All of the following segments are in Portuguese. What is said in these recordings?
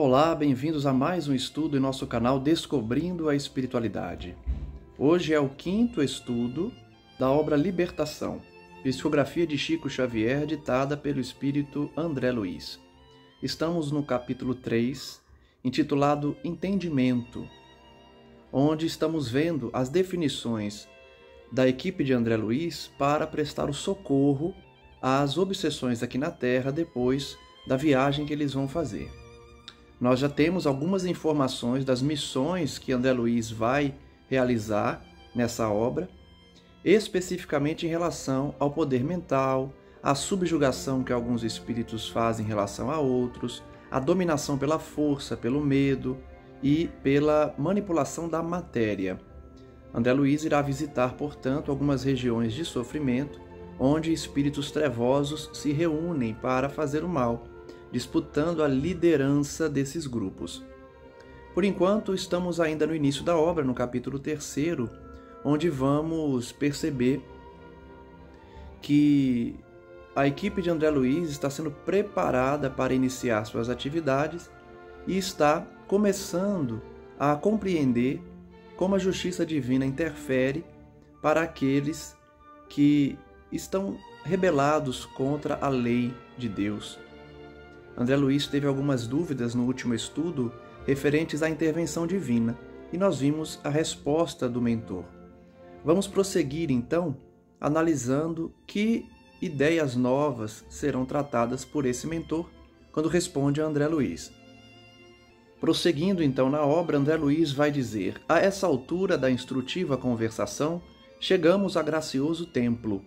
Olá, bem-vindos a mais um estudo em nosso canal Descobrindo a Espiritualidade. Hoje é o quinto estudo da obra Libertação, psicografia de Chico Xavier, ditada pelo espírito André Luiz. Estamos no capítulo 3, intitulado Entendimento, onde estamos vendo as definições da equipe de André Luiz para prestar o socorro às obsessões aqui na Terra depois da viagem que eles vão fazer. Nós já temos algumas informações das missões que André Luiz vai realizar nessa obra, especificamente em relação ao poder mental, à subjugação que alguns espíritos fazem em relação a outros, a dominação pela força, pelo medo e pela manipulação da matéria. André Luiz irá visitar, portanto, algumas regiões de sofrimento, onde espíritos trevosos se reúnem para fazer o mal, disputando a liderança desses grupos. Por enquanto, estamos ainda no início da obra, no capítulo 3º, onde vamos perceber que a equipe de André Luiz está sendo preparada para iniciar suas atividades e está começando a compreender como a justiça divina interfere para aqueles que estão rebelados contra a lei de Deus. André Luiz teve algumas dúvidas no último estudo referentes à intervenção divina e nós vimos a resposta do mentor. Vamos prosseguir então analisando que ideias novas serão tratadas por esse mentor quando responde a André Luiz. Prosseguindo então na obra, André Luiz vai dizer: a essa altura da instrutiva conversação, chegamos a gracioso templo.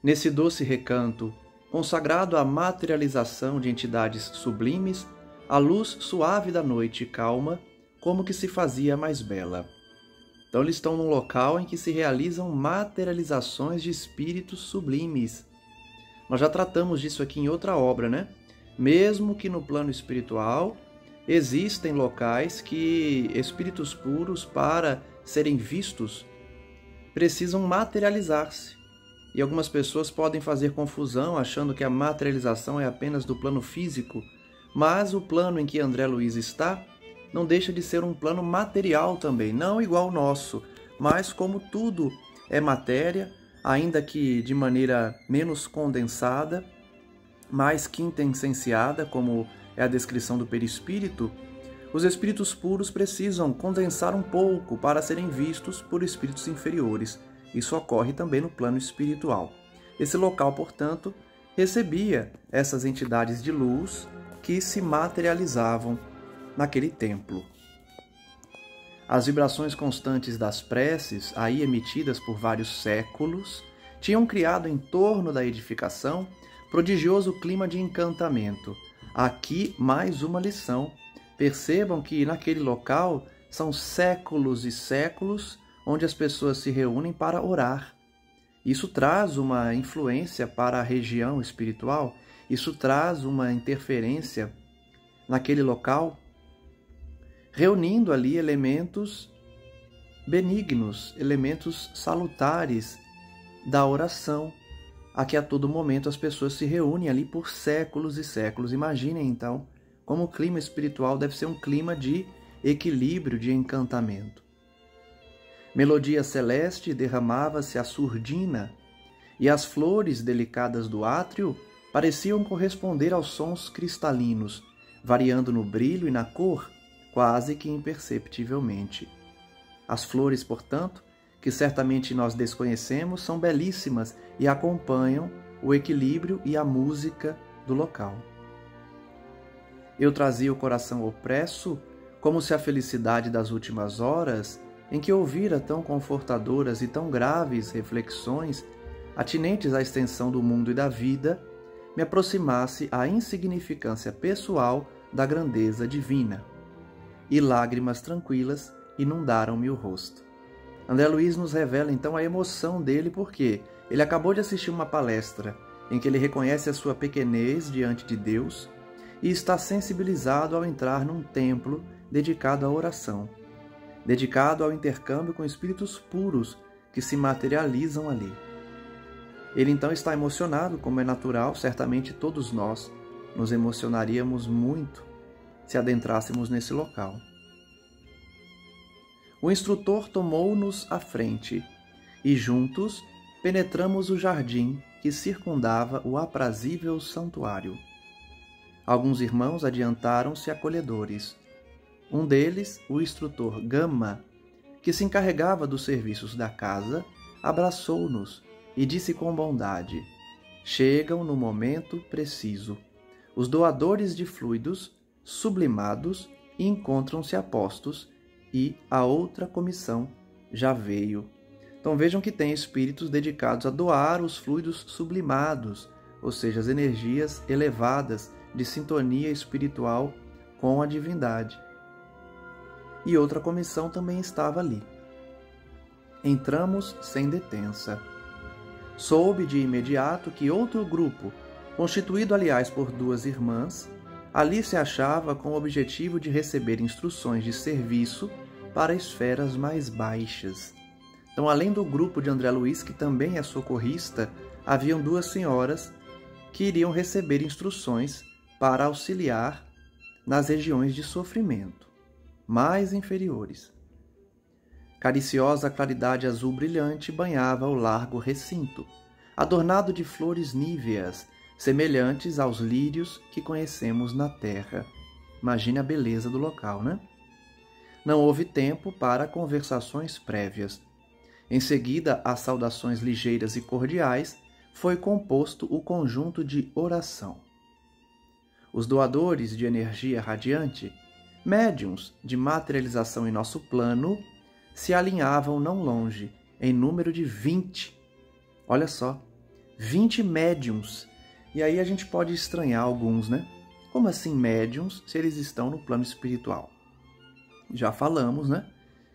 Nesse doce recanto, consagrado à materialização de entidades sublimes, a luz suave da noite calma, como que se fazia mais bela. Então eles estão num local em que se realizam materializações de espíritos sublimes. Nós já tratamos disso aqui em outra obra, né? Mesmo que no plano espiritual existem locais que espíritos puros, para serem vistos, precisam materializar-se. E algumas pessoas podem fazer confusão achando que a materialização é apenas do plano físico, mas o plano em que André Luiz está não deixa de ser um plano material também, não igual ao nosso, mas como tudo é matéria, ainda que de maneira menos condensada, mais quintessenciada, como é a descrição do perispírito, os espíritos puros precisam condensar um pouco para serem vistos por espíritos inferiores. Isso ocorre também no plano espiritual. Esse local, portanto, recebia essas entidades de luz que se materializavam naquele templo. As vibrações constantes das preces, aí emitidas por vários séculos, tinham criado em torno da edificação prodigioso clima de encantamento. Aqui, mais uma lição. Percebam que naquele local são séculos e séculos onde as pessoas se reúnem para orar. Isso traz uma influência para a região espiritual, isso traz uma interferência naquele local, reunindo ali elementos benignos, elementos salutares da oração, a que a todo momento as pessoas se reúnem ali por séculos e séculos. Imaginem então como o clima espiritual deve ser um clima de equilíbrio, de encantamento. Melodia celeste derramava-se a surdina, e as flores delicadas do átrio pareciam corresponder aos sons cristalinos, variando no brilho e na cor, quase que imperceptivelmente. As flores, portanto, que certamente nós desconhecemos, são belíssimas e acompanham o equilíbrio e a música do local. Eu trazia o coração opresso, como se a felicidade das últimas horas, em que ouvira tão confortadoras e tão graves reflexões atinentes à extensão do mundo e da vida, me aproximasse à insignificância pessoal da grandeza divina. E lágrimas tranquilas inundaram-me o rosto. André Luiz nos revela então a emoção dele, porque ele acabou de assistir uma palestra em que ele reconhece a sua pequenez diante de Deus e está sensibilizado ao entrar num templo dedicado à oração, dedicado ao intercâmbio com espíritos puros que se materializam ali. Ele então está emocionado, como é natural, certamente todos nós nos emocionaríamos muito se adentrássemos nesse local. O instrutor tomou-nos à frente e juntos penetramos o jardim que circundava o aprazível santuário. Alguns irmãos adiantaram-se acolhedores. Um deles, o instrutor Gama, que se encarregava dos serviços da casa, abraçou-nos e disse com bondade: chegam no momento preciso. Os doadores de fluidos, sublimados, encontram-se a postos e a outra comissão já veio. Então vejam que tem espíritos dedicados a doar os fluidos sublimados, ou seja, as energias elevadas de sintonia espiritual com a divindade. E outra comissão também estava ali. Entramos sem detença. Soube de imediato que outro grupo, constituído aliás por duas irmãs, ali se achava com o objetivo de receber instruções de serviço para esferas mais baixas. Então, além do grupo de André Luiz, que também é socorrista, haviam duas senhoras que iriam receber instruções para auxiliar nas regiões de sofrimento mais inferiores. Cariciosa claridade azul brilhante banhava o largo recinto, adornado de flores níveas, semelhantes aos lírios que conhecemos na terra. Imagine a beleza do local, né? Não houve tempo para conversações prévias. Em seguida, às saudações ligeiras e cordiais, foi composto o conjunto de oração. Os doadores de energia radiante, médiuns de materialização em nosso plano, se alinhavam não longe, em número de 20. Olha só, 20 médiuns. E aí a gente pode estranhar alguns, né? Como assim médiuns, se eles estão no plano espiritual? Já falamos, né?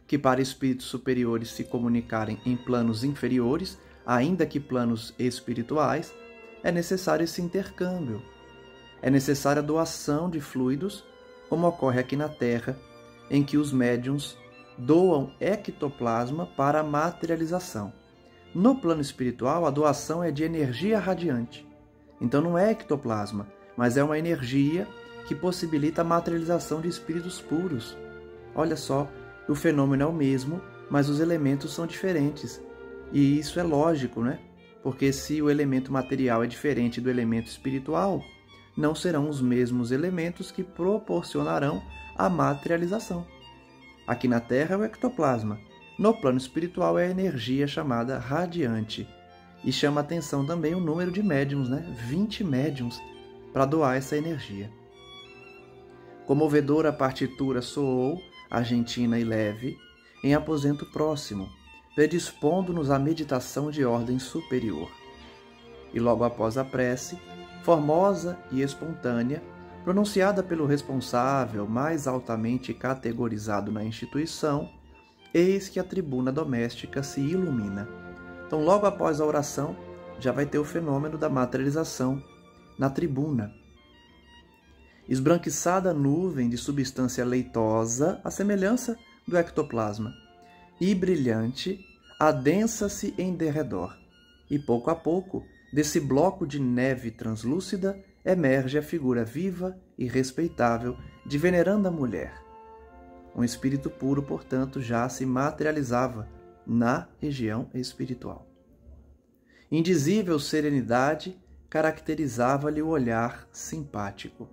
Que para espíritos superiores se comunicarem em planos inferiores, ainda que planos espirituais, é necessário esse intercâmbio. É necessária a doação de fluidos, como ocorre aqui na Terra, em que os médiuns doam ectoplasma para a materialização. No plano espiritual, a doação é de energia radiante. Então não é ectoplasma, mas é uma energia que possibilita a materialização de espíritos puros. Olha só, o fenômeno é o mesmo, mas os elementos são diferentes. E isso é lógico, né? Porque se o elemento material é diferente do elemento espiritual, não serão os mesmos elementos que proporcionarão a materialização. Aqui na Terra é o ectoplasma. No plano espiritual é a energia chamada radiante. E chama a atenção também o número de médiuns, né? 20 médiuns para doar essa energia. Comovedora a partitura soou, argentina e leve, em aposento próximo, predispondo-nos à meditação de ordem superior. E logo após a prece, formosa e espontânea, pronunciada pelo responsável mais altamente categorizado na instituição, eis que a tribuna doméstica se ilumina. Então, logo após a oração, já vai ter o fenômeno da materialização na tribuna. Esbranquiçada nuvem de substância leitosa, à semelhança do ectoplasma, e brilhante, adensa-se em derredor, e pouco a pouco, desse bloco de neve translúcida, emerge a figura viva e respeitável de veneranda mulher. Um espírito puro, portanto, já se materializava na região espiritual. Indizível serenidade caracterizava-lhe o olhar simpático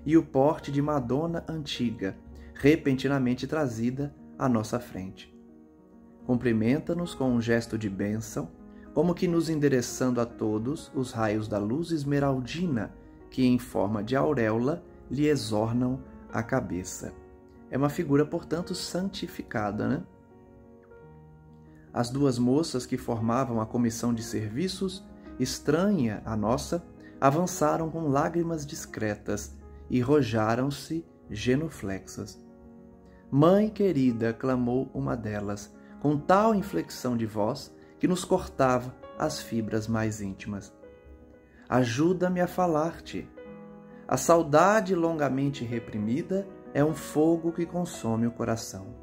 e o porte de Madonna antiga, repentinamente trazida à nossa frente. Cumprimenta-nos com um gesto de bênção, como que nos endereçando a todos os raios da luz esmeraldina que, em forma de auréola, lhe exornam a cabeça. É uma figura, portanto, santificada, né? As duas moças que formavam a comissão de serviços, estranha à nossa, avançaram com lágrimas discretas e rojaram-se genuflexas. Mãe querida, clamou uma delas, com tal inflexão de voz que nos cortava as fibras mais íntimas. Ajuda-me a falar-te. A saudade longamente reprimida é um fogo que consome o coração.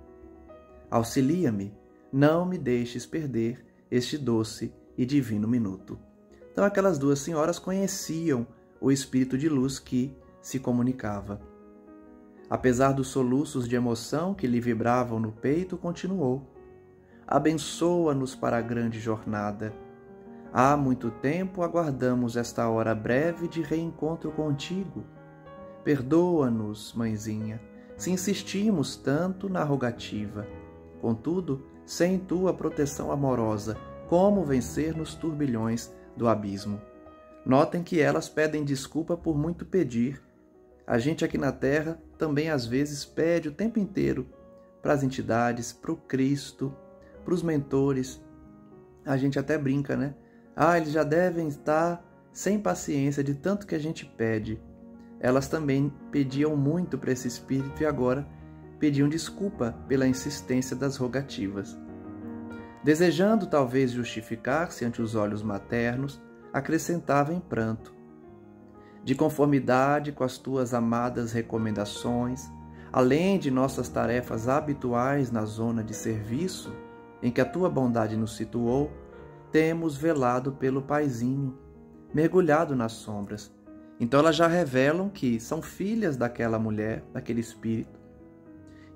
Auxilia-me, não me deixes perder este doce e divino minuto. Então aquelas duas senhoras conheciam o espírito de luz que se comunicava. Apesar dos soluços de emoção que lhe vibravam no peito, continuou: abençoa-nos para a grande jornada. Há muito tempo aguardamos esta hora breve de reencontro contigo. Perdoa-nos, mãezinha, se insistimos tanto na rogativa. Contudo, sem tua proteção amorosa, como vencer nos turbilhões do abismo? Notem que elas pedem desculpa por muito pedir. A gente aqui na Terra também às vezes pede o tempo inteiro para as entidades, para o Cristo, para os mentores. A gente até brinca, né? Eles já devem estar sem paciência de tanto que a gente pede. Elas também pediam muito para esse espírito e agora pediam desculpa pela insistência das rogativas. Desejando talvez justificar-se ante os olhos maternos, acrescentava em pranto: de conformidade com as tuas amadas recomendações, além de nossas tarefas habituais na zona de serviço em que a tua bondade nos situou, temos velado pelo paizinho, mergulhado nas sombras. Então elas já revelam que são filhas daquela mulher, daquele espírito,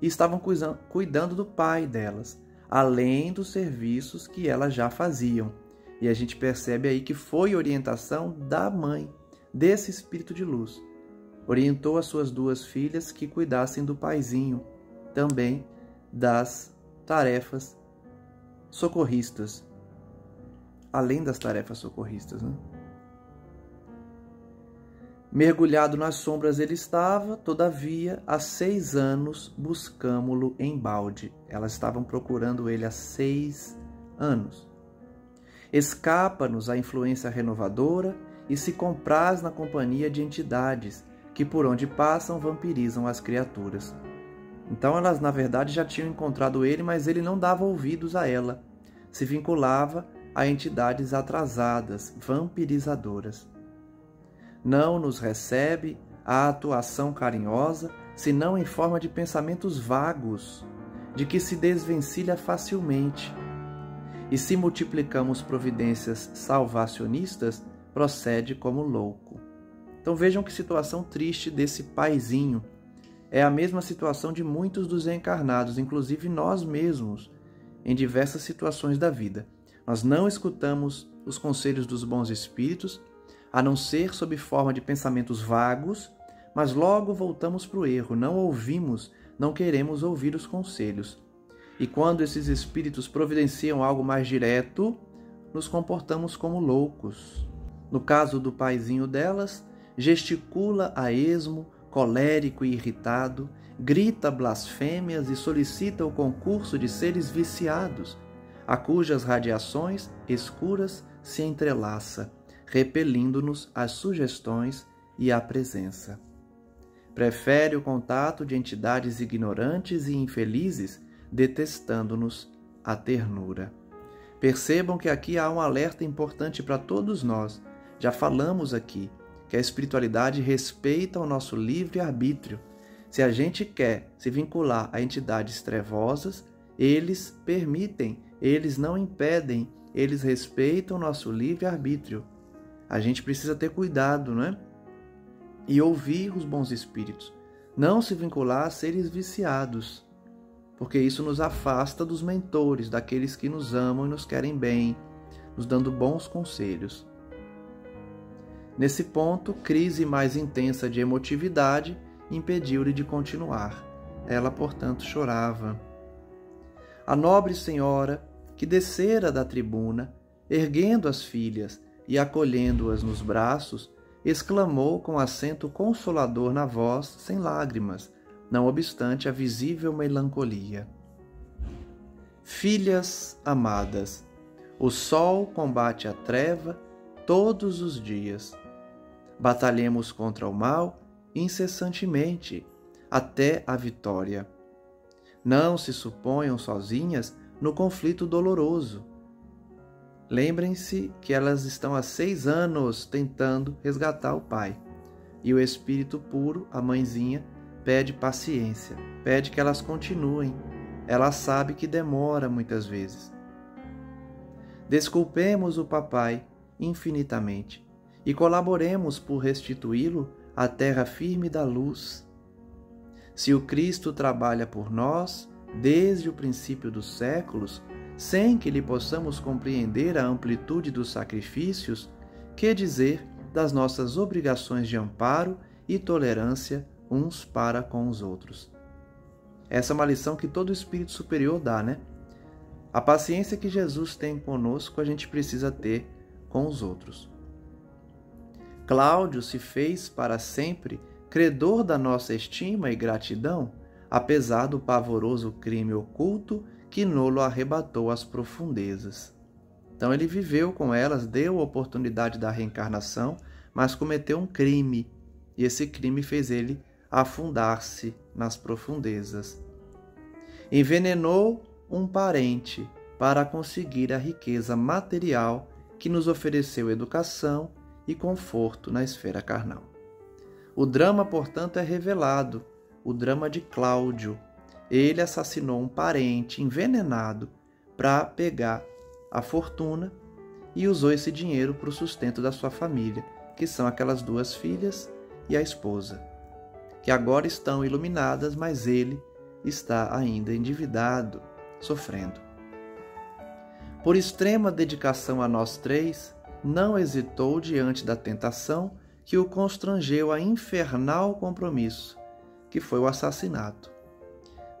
e estavam cuidando do pai delas, além dos serviços que elas já faziam. E a gente percebe aí que foi orientação da mãe, desse espírito de luz. Orientou as suas duas filhas que cuidassem do paizinho, também das tarefas socorristas, além das tarefas socorristas, né? Mergulhado nas sombras ele estava, todavia, há 6 anos buscamo-lo em balde. Elas estavam procurando ele há 6 anos. Escapa-nos a influência renovadora e se compraz na companhia de entidades que por onde passam vampirizam as criaturas. Então elas, na verdade, já tinham encontrado ele, mas ele não dava ouvidos a ela. Se vinculava a entidades atrasadas, vampirizadoras. Não nos recebe a atuação carinhosa, senão em forma de pensamentos vagos, de que se desvencilha facilmente. E se multiplicamos providências salvacionistas, procede como louco. Então vejam que situação triste desse paizinho. É a mesma situação de muitos dos encarnados, inclusive nós mesmos, em diversas situações da vida. Nós não escutamos os conselhos dos bons espíritos, a não ser sob forma de pensamentos vagos, mas logo voltamos para o erro, não ouvimos, não queremos ouvir os conselhos. E quando esses espíritos providenciam algo mais direto, nos comportamos como loucos. No caso do paizinho delas, gesticula a esmo, colérico e irritado, grita blasfêmias e solicita o concurso de seres viciados, a cujas radiações escuras se entrelaça, repelindo-nos as sugestões e a presença. Prefere o contato de entidades ignorantes e infelizes, detestando-nos a ternura. Percebam que aqui há um alerta importante para todos nós. Já falamos aqui que a espiritualidade respeita o nosso livre-arbítrio. Se a gente quer se vincular a entidades trevosas, eles permitem, eles não impedem, eles respeitam o nosso livre-arbítrio. A gente precisa ter cuidado, não é? E ouvir os bons espíritos. Não se vincular a seres viciados, porque isso nos afasta dos mentores, daqueles que nos amam e nos querem bem, nos dando bons conselhos. Nesse ponto, crise mais intensa de emotividade impediu-lhe de continuar. Ela, portanto, chorava. A nobre senhora, que descera da tribuna, erguendo as filhas e acolhendo-as nos braços, exclamou com acento consolador na voz, sem lágrimas, não obstante a visível melancolia: filhas amadas, o sol combate a treva todos os dias. Batalhemos contra o mal incessantemente, até a vitória. Não se suponham sozinhas no conflito doloroso. Lembrem-se que elas estão há 6 anos tentando resgatar o pai. E o espírito puro, a mãezinha, pede paciência, pede que elas continuem. Ela sabe que demora muitas vezes. Desculpemos o papai infinitamente e colaboremos por restituí-lo à terra firme da luz. Se o Cristo trabalha por nós desde o princípio dos séculos, sem que lhe possamos compreender a amplitude dos sacrifícios, que dizer das nossas obrigações de amparo e tolerância uns para com os outros? Essa é uma lição que todo espírito superior dá, né? A paciência que Jesus tem conosco, a gente precisa ter com os outros. Cláudio se fez para sempre credor da nossa estima e gratidão, apesar do pavoroso crime oculto que nolo arrebatou às profundezas. Então ele viveu com elas, deu a oportunidade da reencarnação, mas cometeu um crime, e esse crime fez ele afundar-se nas profundezas. Envenenou um parente para conseguir a riqueza material que nos ofereceu educação e conforto na esfera carnal. O drama, portanto, é revelado, o drama de Cláudio. Ele assassinou um parente envenenado para pegar a fortuna e usou esse dinheiro para o sustento da sua família, que são aquelas 2 filhas e a esposa, que agora estão iluminadas, mas ele está ainda endividado, sofrendo. Por extrema dedicação a nós 3, não hesitou diante da tentação que o constrangeu a infernal compromisso, que foi o assassinato.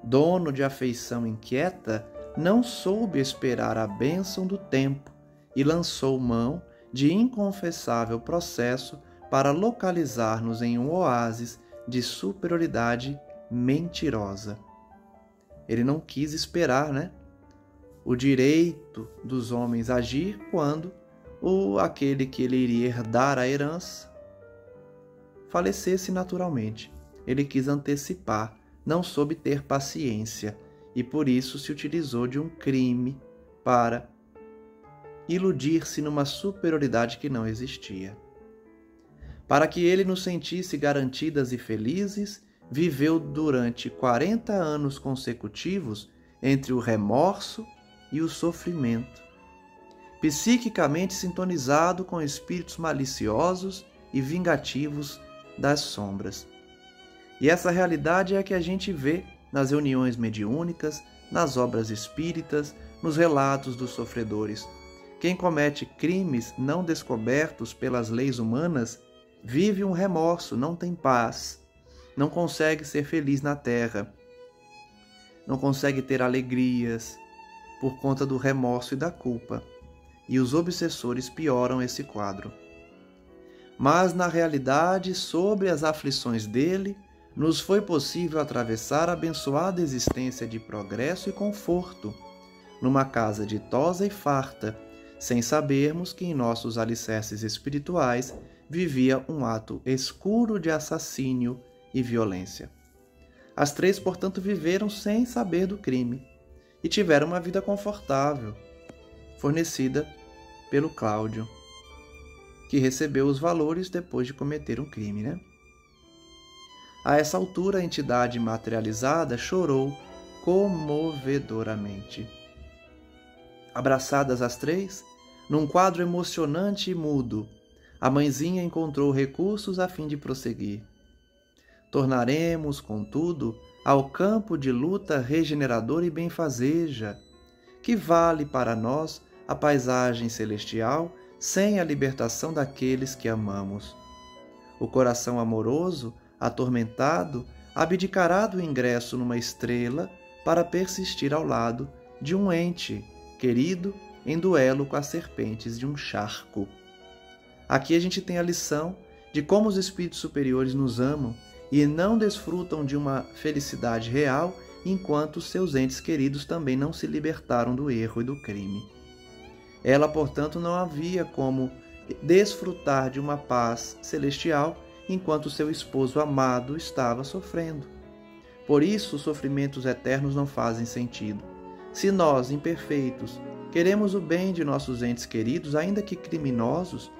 Dono de afeição inquieta, não soube esperar a bênção do tempo e lançou mão de inconfessável processo para localizar-nos em um oásis de superioridade mentirosa. Ele não quis esperar, o direito dos homens agir quando aquele que ele iria herdar a herança falecesse naturalmente. Ele quis antecipar, não soube ter paciência e por isso se utilizou de um crime para iludir-se numa superioridade que não existia. Para que ele nos sentisse garantidas e felizes, viveu durante 40 anos consecutivos entre o remorso e o sofrimento, psiquicamente sintonizado com espíritos maliciosos e vingativos das sombras. E essa realidade é a que a gente vê nas reuniões mediúnicas, nas obras espíritas, nos relatos dos sofredores. Quem comete crimes não descobertos pelas leis humanas vive um remorso, não tem paz, não consegue ser feliz na terra, não consegue ter alegrias por conta do remorso e da culpa. E os obsessores pioram esse quadro. Mas, na realidade, sobre as aflições dele, nos foi possível atravessar a abençoada existência de progresso e conforto, numa casa ditosa e farta, sem sabermos que em nossos alicerces espirituais vivia um ato escuro de assassínio e violência. As 3, portanto, viveram sem saber do crime e tiveram uma vida confortável, fornecida pelo Cláudio, que recebeu os valores depois de cometer um crime, A essa altura, a entidade materializada chorou comovedoramente. Abraçadas as 3, num quadro emocionante e mudo, a mãezinha encontrou recursos a fim de prosseguir. Tornaremos, contudo, ao campo de luta regeneradora e benfazeja, que vale para nós a paisagem celestial sem a libertação daqueles que amamos. O coração amoroso, atormentado, abdicará do ingresso numa estrela para persistir ao lado de um ente querido em duelo com as serpentes de um charco. Aqui a gente tem a lição de como os espíritos superiores nos amam e não desfrutam de uma felicidade real enquanto seus entes queridos também não se libertaram do erro e do crime. Ela, portanto, não havia como desfrutar de uma paz celestial enquanto seu esposo amado estava sofrendo. Por isso, os sofrimentos eternos não fazem sentido. Se nós, imperfeitos, queremos o bem de nossos entes queridos, ainda que criminosos,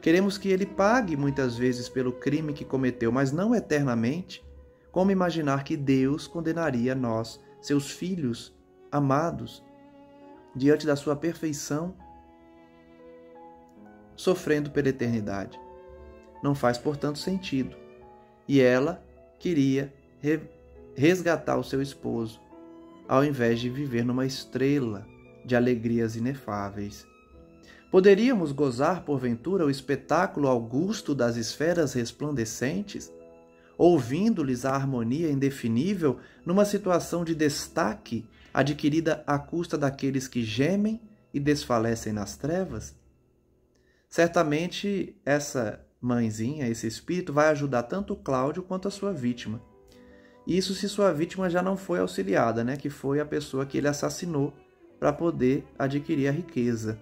queremos que ele pague muitas vezes pelo crime que cometeu, mas não eternamente, como imaginar que Deus condenaria nós, seus filhos amados, diante da sua perfeição, sofrendo pela eternidade? Não faz, portanto, sentido. E ela queria resgatar o seu esposo, ao invés de viver numa estrela de alegrias inefáveis. Poderíamos gozar, porventura, o espetáculo augusto das esferas resplandecentes, ouvindo-lhes a harmonia indefinível numa situação de destaque adquirida à custa daqueles que gemem e desfalecem nas trevas? Certamente essa mãezinha, esse espírito, vai ajudar tanto Cláudio quanto a sua vítima. Isso se sua vítima já não foi auxiliada, né? Que foi a pessoa que ele assassinou para poder adquirir a riqueza.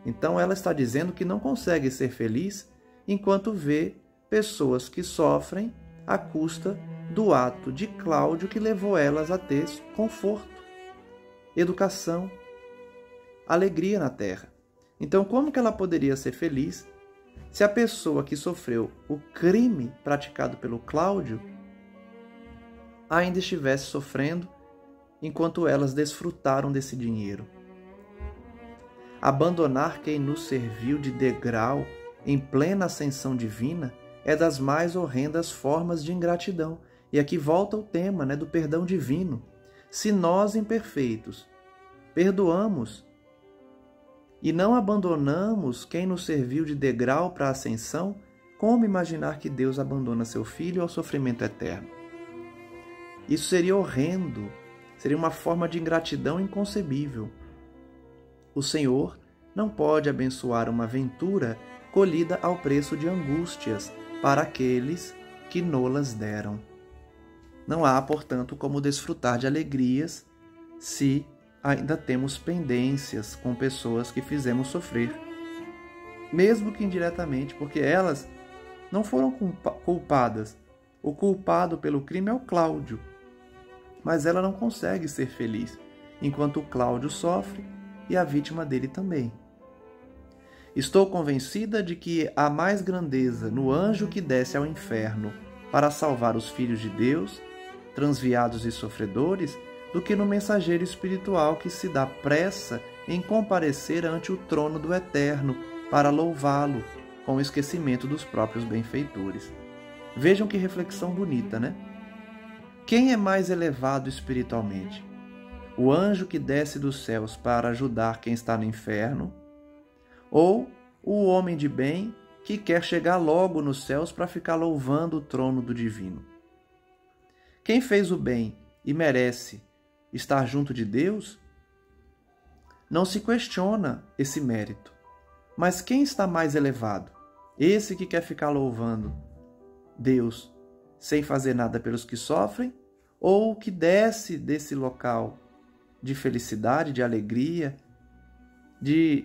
Então ela está dizendo que não consegue ser feliz enquanto vê pessoas que sofrem à custa do ato de Cláudio que levou elas a ter conforto, educação, alegria na terra. Então, como que ela poderia ser feliz se a pessoa que sofreu o crime praticado pelo Cláudio ainda estivesse sofrendo enquanto elas desfrutaram desse dinheiro? Abandonar quem nos serviu de degrau em plena ascensão divina é das mais horrendas formas de ingratidão. E aqui volta o tema, do perdão divino. Se nós, imperfeitos, perdoamos e não abandonamos quem nos serviu de degrau para a ascensão, como imaginar que Deus abandona seu filho ao sofrimento eterno? Isso seria horrendo, seria uma forma de ingratidão inconcebível. O Senhor não pode abençoar uma ventura colhida ao preço de angústias para aqueles que nolas deram. Não há, portanto, como desfrutar de alegrias se ainda temos pendências com pessoas que fizemos sofrer, mesmo que indiretamente, porque elas não foram culpadas. O culpado pelo crime é o Cláudio, mas ela não consegue ser feliz, enquanto o Cláudio sofre e a vítima dele também. Estou convencida de que há mais grandeza no anjo que desce ao inferno para salvar os filhos de Deus, transviados e sofredores, do que no mensageiro espiritual que se dá pressa em comparecer ante o trono do Eterno para louvá-lo, com o esquecimento dos próprios benfeitores. Vejam que reflexão bonita, né? Quem é mais elevado espiritualmente? O anjo que desce dos céus para ajudar quem está no inferno? Ou o homem de bem que quer chegar logo nos céus para ficar louvando o trono do divino? Quem fez o bem e merece estar junto de Deus, não se questiona esse mérito. Mas quem está mais elevado? Esse que quer ficar louvando Deus sem fazer nada pelos que sofrem, ou o que desce desse local de felicidade, de alegria, de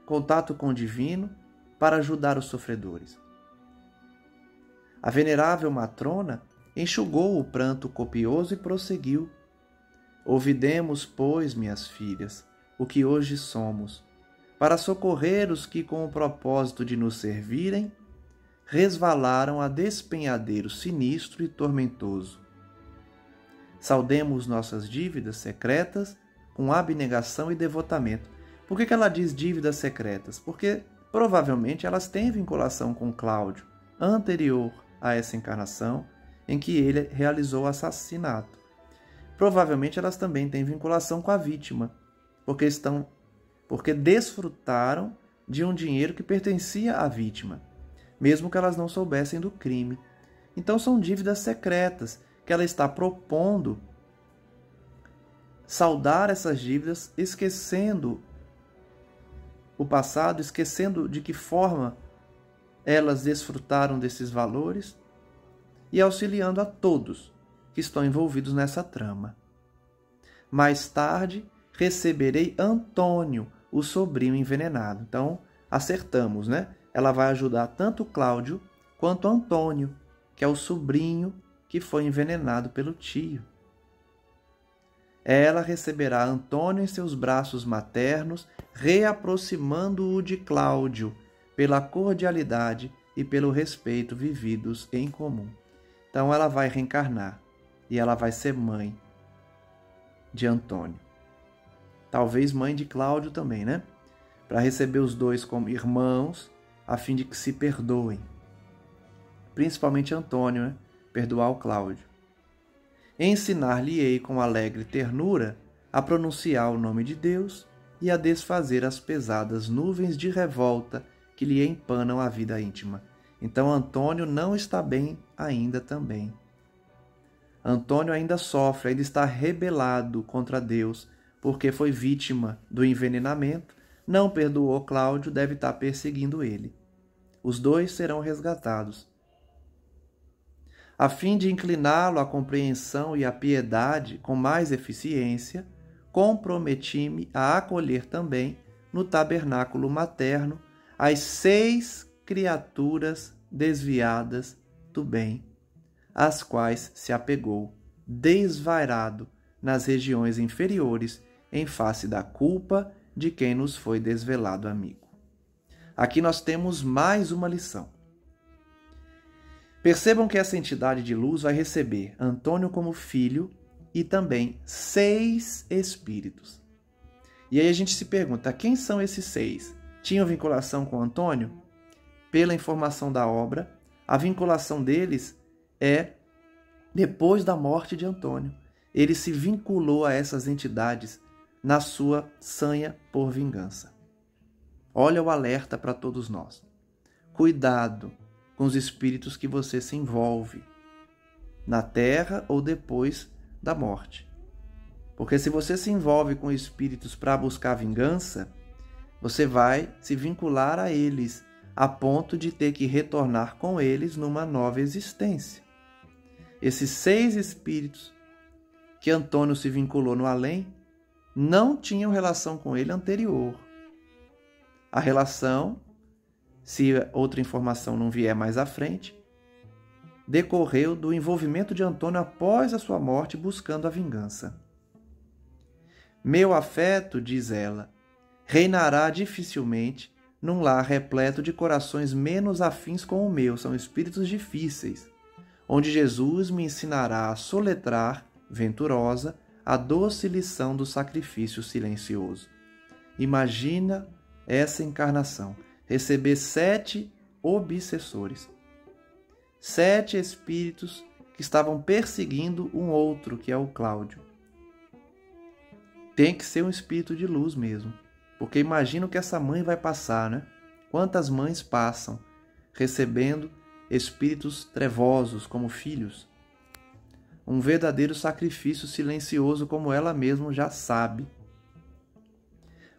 contato com o divino para ajudar os sofredores? A venerável matrona enxugou o pranto copioso e prosseguiu: ouvidemos, pois, minhas filhas, o que hoje somos, para socorrer os que, com o propósito de nos servirem, resvalaram a despenhadeiro sinistro e tormentoso. Saudemos nossas dívidas secretas com abnegação e devotamento. Por que ela diz dívidas secretas? Porque provavelmente elas têm vinculação com Cláudio, anterior a essa encarnação, em que ele realizou o assassinato. Provavelmente elas também têm vinculação com a vítima, porque desfrutaram de um dinheiro que pertencia à vítima, mesmo que elas não soubessem do crime. Então são dívidas secretas que ela está propondo saldar essas dívidas, esquecendo o passado, esquecendo de que forma elas desfrutaram desses valores e auxiliando a todos que estão envolvidos nessa trama. Mais tarde, receberei Antônio, o sobrinho envenenado. Então, acertamos, né? Ela vai ajudar tanto Cláudio quanto Antônio, que é o sobrinho que foi envenenado pelo tio. Ela receberá Antônio em seus braços maternos, reaproximando-o de Cláudio, pela cordialidade e pelo respeito vividos em comum. Então ela vai reencarnar e ela vai ser mãe de Antônio. Talvez mãe de Cláudio também, né? Para receber os dois como irmãos, a fim de que se perdoem. Principalmente Antônio, né? Perdoar o Cláudio. Ensinar-lhe-ei com alegre ternura a pronunciar o nome de Deus e a desfazer as pesadas nuvens de revolta que lhe empanam a vida íntima. Então Antônio não está bem ainda também. Antônio ainda sofre, ainda está rebelado contra Deus, porque foi vítima do envenenamento, não perdoou Cláudio, deve estar perseguindo ele. Os dois serão resgatados. A fim de incliná-lo à compreensão e à piedade com mais eficiência, comprometi-me a acolher também, no tabernáculo materno, as 6 criaturas desviadas do bem, às quais se apegou, desvairado nas regiões inferiores, em face da culpa de quem nos foi desvelado amigo. Aqui nós temos mais uma lição. Percebam que essa entidade de luz vai receber Antônio como filho e também 6 espíritos. E aí a gente se pergunta, quem são esses 6? Tinham vinculação com Antônio? Pela informação da obra, a vinculação deles é depois da morte de Antônio. Ele se vinculou a essas entidades na sua sanha por vingança. Olha o alerta para todos nós. Cuidado com os espíritos que você se envolve, na terra ou depois da morte. Porque se você se envolve com espíritos para buscar vingança, você vai se vincular a eles, a ponto de ter que retornar com eles numa nova existência. Esses 6 espíritos que Antônio se vinculou no além não tinham relação com ele anterior. A relação, se outra informação não vier mais à frente, decorreu do envolvimento de Antônio após a sua morte, buscando a vingança. Meu afeto, diz ela, reinará dificilmente num lar repleto de corações menos afins com o meu, são espíritos difíceis, onde Jesus me ensinará a soletrar, venturosa, a doce lição do sacrifício silencioso. Imagina essa encarnação, receber 7 obsessores, 7 espíritos que estavam perseguindo um outro, que é o Cláudio. Tem que ser um espírito de luz mesmo, porque imagina o que essa mãe vai passar, né? Quantas mães passam recebendo espíritos trevosos como filhos? Um verdadeiro sacrifício silencioso, como ela mesma já sabe.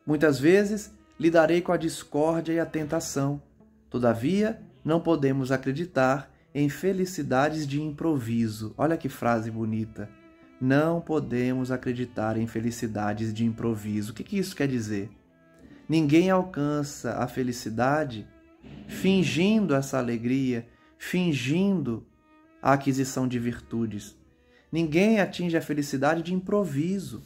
Muitas vezes lidarei com a discórdia e a tentação. Todavia, não podemos acreditar em felicidades de improviso. Olha que frase bonita. Não podemos acreditar em felicidades de improviso. O que isso quer dizer? Ninguém alcança a felicidade fingindo essa alegria, fingindo a aquisição de virtudes. Ninguém atinge a felicidade de improviso.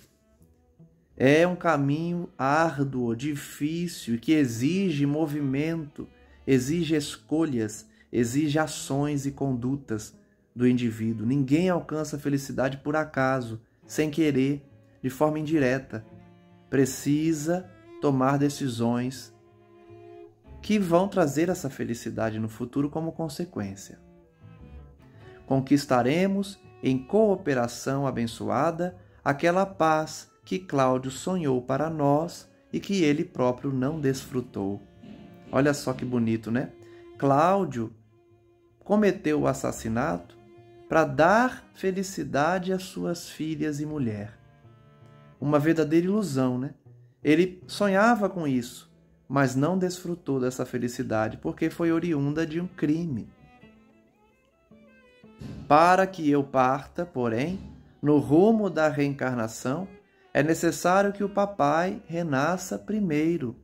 É um caminho árduo, difícil, que exige movimento, exige escolhas, exige ações e condutas do indivíduo. Ninguém alcança a felicidade por acaso, sem querer, de forma indireta. Precisa tomar decisões que vão trazer essa felicidade no futuro como consequência. Conquistaremos, em cooperação abençoada, aquela paz que Cláudio sonhou para nós e que ele próprio não desfrutou. Olha só que bonito, né? Cláudio cometeu o assassinato para dar felicidade às suas filhas e mulher. Uma verdadeira ilusão, né? Ele sonhava com isso, mas não desfrutou dessa felicidade porque foi oriunda de um crime. Para que eu parta, porém, no rumo da reencarnação, é necessário que o papai renasça primeiro.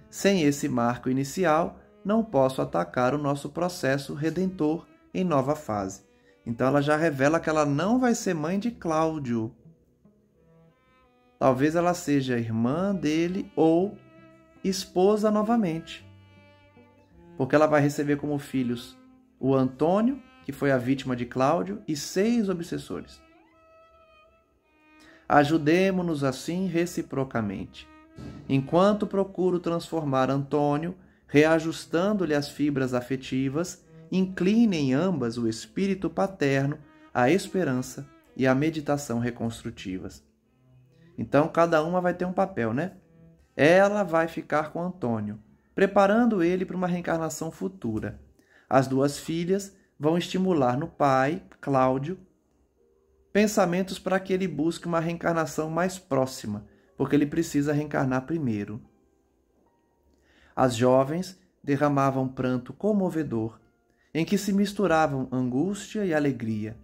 Sem esse marco inicial, não posso atacar o nosso processo redentor em nova fase. Então ela já revela que ela não vai ser mãe de Cláudio. Talvez ela seja irmã dele ou esposa novamente. Porque ela vai receber como filhos o Antônio, que foi a vítima de Cláudio, e 6 obsessores. Ajudemo-nos assim reciprocamente. Enquanto procuro transformar Antônio, reajustando-lhe as fibras afetivas, incline em ambas o espírito paterno à esperança e a meditação reconstrutivas. Então, cada uma vai ter um papel, né? Ela vai ficar com Antônio, preparando ele para uma reencarnação futura. As duas filhas vão estimular no pai, Cláudio, pensamentos para que ele busque uma reencarnação mais próxima, porque ele precisa reencarnar primeiro. As jovens derramavam pranto comovedor, em que se misturavam angústia e alegria,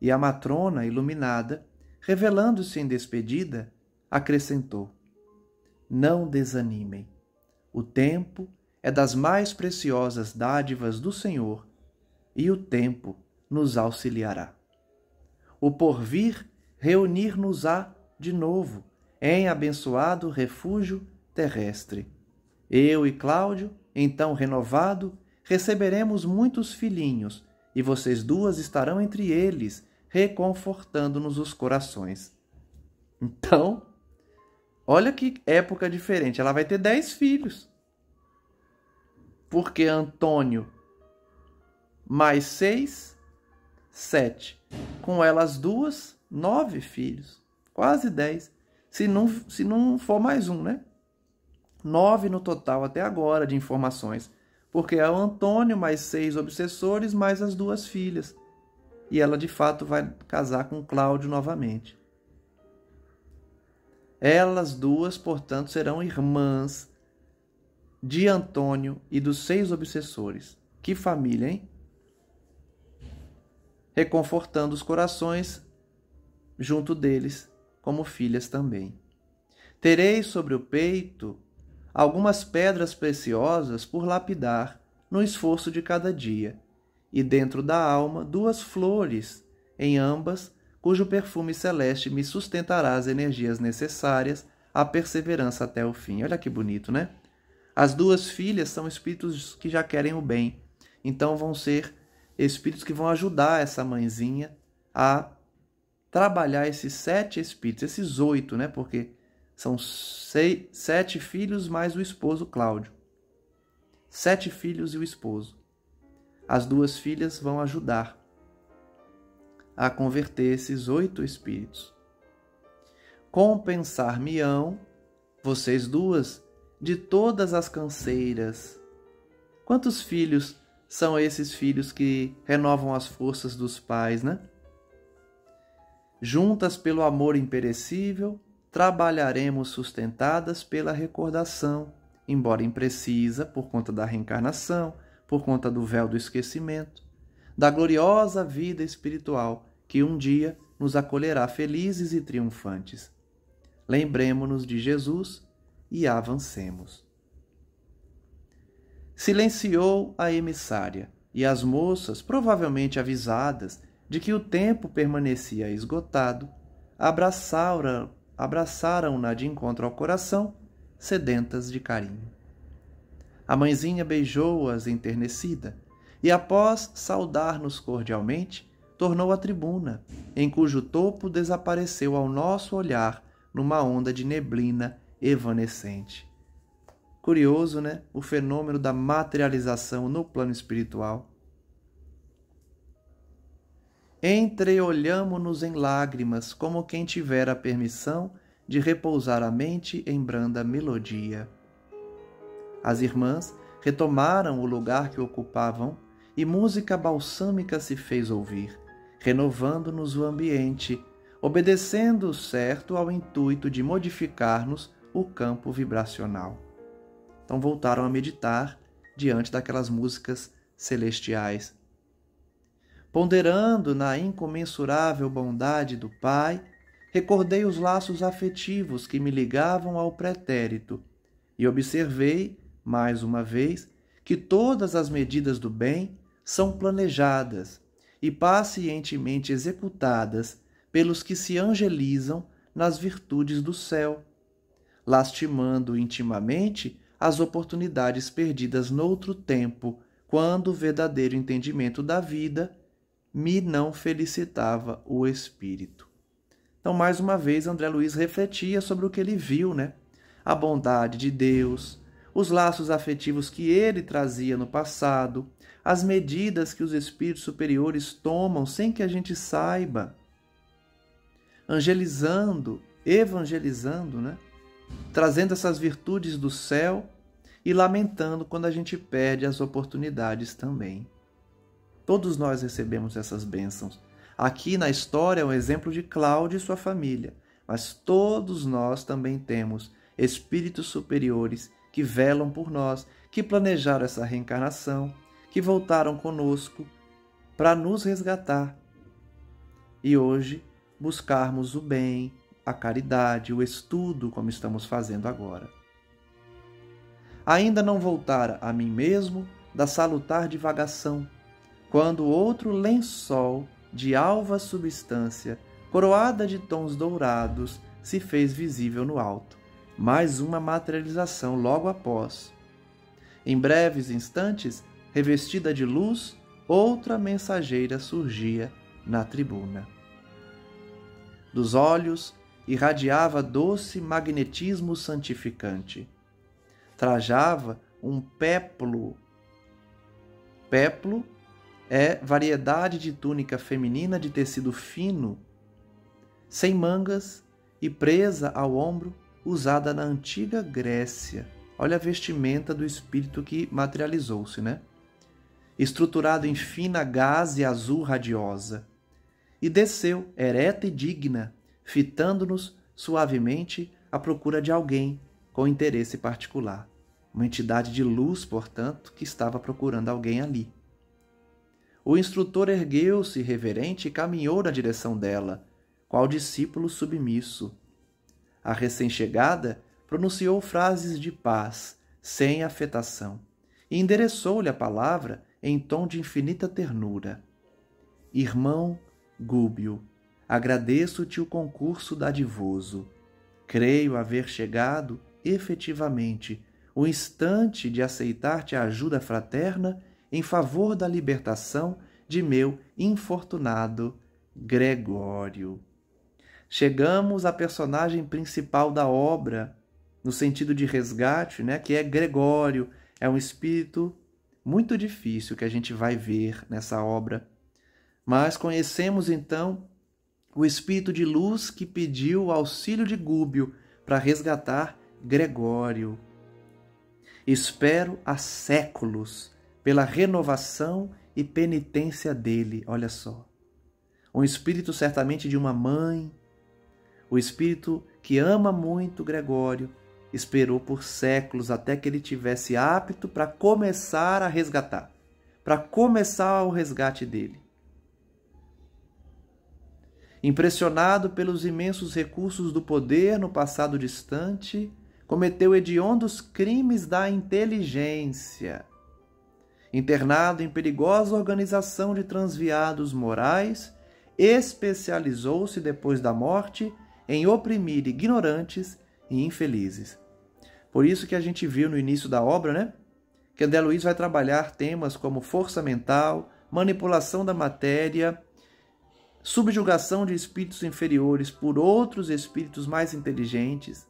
e a matrona, iluminada, revelando-se em despedida, acrescentou: não desanimem. O tempo é das mais preciosas dádivas do Senhor, e o tempo nos auxiliará. O porvir reunir-nos-á de novo em abençoado refúgio terrestre. Eu e Cláudio, então renovado, receberemos muitos filhinhos, e vocês duas estarão entre eles, reconfortando-nos os corações. Então, olha que época diferente. Ela vai ter 10 filhos. Porque Antônio mais 6, 7. Com elas duas, 9 filhos. Quase 10. Se não for mais um, né? 9 no total até agora de informações. Porque é o Antônio mais 6 obsessores mais as duas filhas. E ela, de fato, vai casar com Cláudio novamente. Elas duas, portanto, serão irmãs de Antônio e dos 6 obsessores. Que família, hein? Reconfortando os corações junto deles, como filhas também. Tereis sobre o peito algumas pedras preciosas por lapidar no esforço de cada dia, e dentro da alma 2 flores, em ambas, cujo perfume celeste me sustentará as energias necessárias à perseverança até o fim. Olha que bonito, né? As 2 filhas são espíritos que já querem o bem, então vão ser espíritos que vão ajudar essa mãezinha a trabalhar esses 7 espíritos, esses 8, né? Porque são 7 filhos mais o esposo Cláudio. 7 filhos e o esposo. As 2 filhas vão ajudar a converter esses 8 espíritos. Compensar-me-ão, vocês duas, de todas as canseiras. Quantos filhos são esses filhos que renovam as forças dos pais, né? Juntas pelo amor imperecível, trabalharemos sustentadas pela recordação, embora imprecisa por conta da reencarnação, por conta do véu do esquecimento, da gloriosa vida espiritual que um dia nos acolherá felizes e triunfantes. Lembremo-nos de Jesus e avancemos. Silenciou a emissária, e as moças, provavelmente avisadas de que o tempo permanecia esgotado, abraçaram-na de encontro ao coração, sedentas de carinho. A mãezinha beijou-as enternecida, e após saudar-nos cordialmente, tornou à tribuna, em cujo topo desapareceu ao nosso olhar numa onda de neblina evanescente. Curioso, né? O fenômeno da materialização no plano espiritual. Entreolhamo-nos em lágrimas, como quem tivera a permissão de repousar a mente em branda melodia. As irmãs retomaram o lugar que ocupavam e música balsâmica se fez ouvir, renovando-nos o ambiente, obedecendo certo ao intuito de modificar-nos o campo vibracional. Então voltaram a meditar diante daquelas músicas celestiais. Ponderando na incomensurável bondade do Pai, recordei os laços afetivos que me ligavam ao pretérito e observei, mais uma vez, que todas as medidas do bem são planejadas e pacientemente executadas pelos que se angelizam nas virtudes do céu, lastimando intimamente as oportunidades perdidas noutro tempo, quando o verdadeiro entendimento da vida me não felicitava o espírito. Então, mais uma vez, André Luiz refletia sobre o que ele viu, né? A bondade de Deus, os laços afetivos que ele trazia no passado, as medidas que os espíritos superiores tomam sem que a gente saiba. angelizando, evangelizando, né? Trazendo essas virtudes do céu e lamentando quando a gente perde as oportunidades também. Todos nós recebemos essas bênçãos. Aqui na história é um exemplo de Cláudio e sua família, mas todos nós também temos espíritos superiores que velam por nós, que planejaram essa reencarnação, que voltaram conosco para nos resgatar. E hoje buscarmos o bem, a caridade, o estudo, como estamos fazendo agora. Ainda não voltara a mim mesmo da salutar divagação, quando outro lençol de alva substância, coroada de tons dourados, se fez visível no alto. Mais uma materialização logo após. Em breves instantes, revestida de luz, outra mensageira surgia na tribuna. Dos olhos irradiava doce magnetismo santificante. Trajava um péplo. Péplo é variedade de túnica feminina de tecido fino, sem mangas e presa ao ombro, usada na antiga Grécia. Olha a vestimenta do espírito que materializou-se, né? Estruturado em fina gaze azul radiosa. E desceu, ereta e digna, fitando-nos suavemente à procura de alguém com interesse particular. Uma entidade de luz, portanto, que estava procurando alguém ali. O instrutor ergueu-se reverente e caminhou na direção dela, qual discípulo submisso. A recém-chegada pronunciou frases de paz, sem afetação, e endereçou-lhe a palavra em tom de infinita ternura. Irmão Gúbio, agradeço-te o concurso dadivoso. Creio haver chegado, efetivamente, o instante de aceitar-te a ajuda fraterna em favor da libertação de meu infortunado Gregório. Chegamos à personagem principal da obra, no sentido de resgate, né, que é Gregório. É um espírito muito difícil que a gente vai ver nessa obra. Mas conhecemos então o espírito de luz que pediu o auxílio de Gúbio para resgatar Gregório. Espero há séculos pela renovação e penitência dele, olha só. Um espírito certamente de uma mãe, o espírito que ama muito Gregório, esperou por séculos até que ele tivesse apto para começar a resgatar, para começar o resgate dele. Impressionado pelos imensos recursos do poder no passado distante, cometeu hediondos crimes da inteligência. Internado em perigosa organização de transviados morais, especializou-se depois da morte em oprimir ignorantes e infelizes. Por isso que a gente viu no início da obra, né? Que André Luiz vai trabalhar temas como força mental, manipulação da matéria, subjugação de espíritos inferiores por outros espíritos mais inteligentes,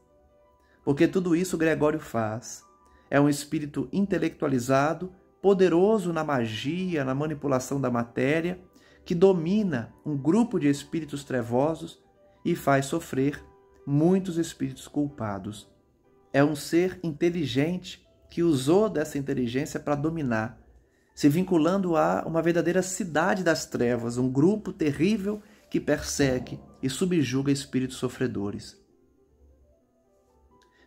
porque tudo isso Gregório faz. É um espírito intelectualizado, poderoso na magia, na manipulação da matéria, que domina um grupo de espíritos trevosos e faz sofrer muitos espíritos culpados. É um ser inteligente que usou dessa inteligência para dominar, se vinculando a uma verdadeira cidade das trevas, um grupo terrível que persegue e subjuga espíritos sofredores.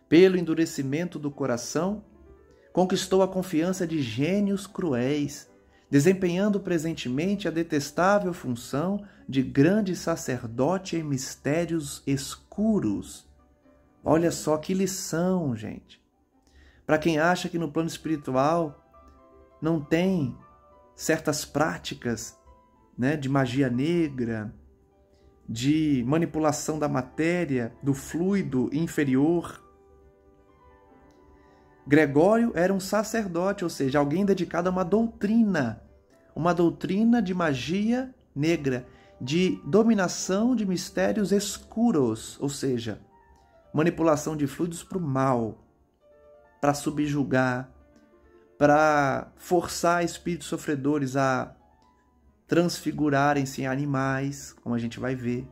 Pelo endurecimento do coração, conquistou a confiança de gênios cruéis, desempenhando presentemente a detestável função de grande sacerdote em mistérios escuros. Olha só que lição, gente. Para quem acha que no plano espiritual não tem certas práticas, né, de magia negra, de manipulação da matéria, do fluido inferior. Gregório era um sacerdote, ou seja, alguém dedicado a uma doutrina de magia negra, de dominação de mistérios escuros, ou seja, manipulação de fluidos para o mal, para subjugar, para forçar espíritos sofredores a transfigurarem-se em animais, como a gente vai ver.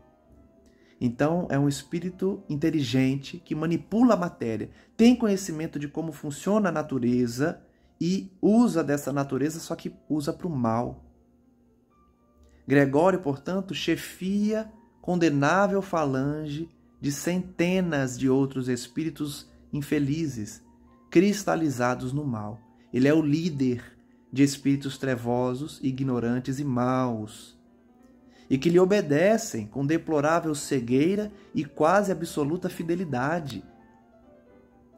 Então, é um espírito inteligente que manipula a matéria, tem conhecimento de como funciona a natureza e usa dessa natureza, só que usa para o mal. Gregório, portanto, chefia condenável falange de centenas de outros espíritos infelizes, cristalizados no mal. Ele é o líder de espíritos trevosos, ignorantes e maus, e que lhe obedecem com deplorável cegueira e quase absoluta fidelidade.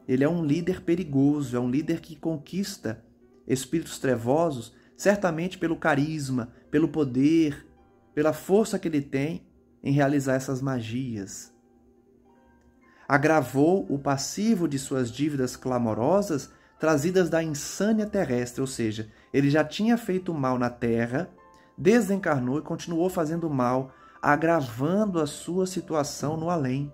Ele é um líder perigoso, é um líder que conquista espíritos trevosos, certamente pelo carisma, pelo poder, pela força que ele tem em realizar essas magias. Agravou o passivo de suas dívidas clamorosas trazidas da insânia terrestre, ou seja, ele já tinha feito mal na terra, desencarnou e continuou fazendo mal, agravando a sua situação no além.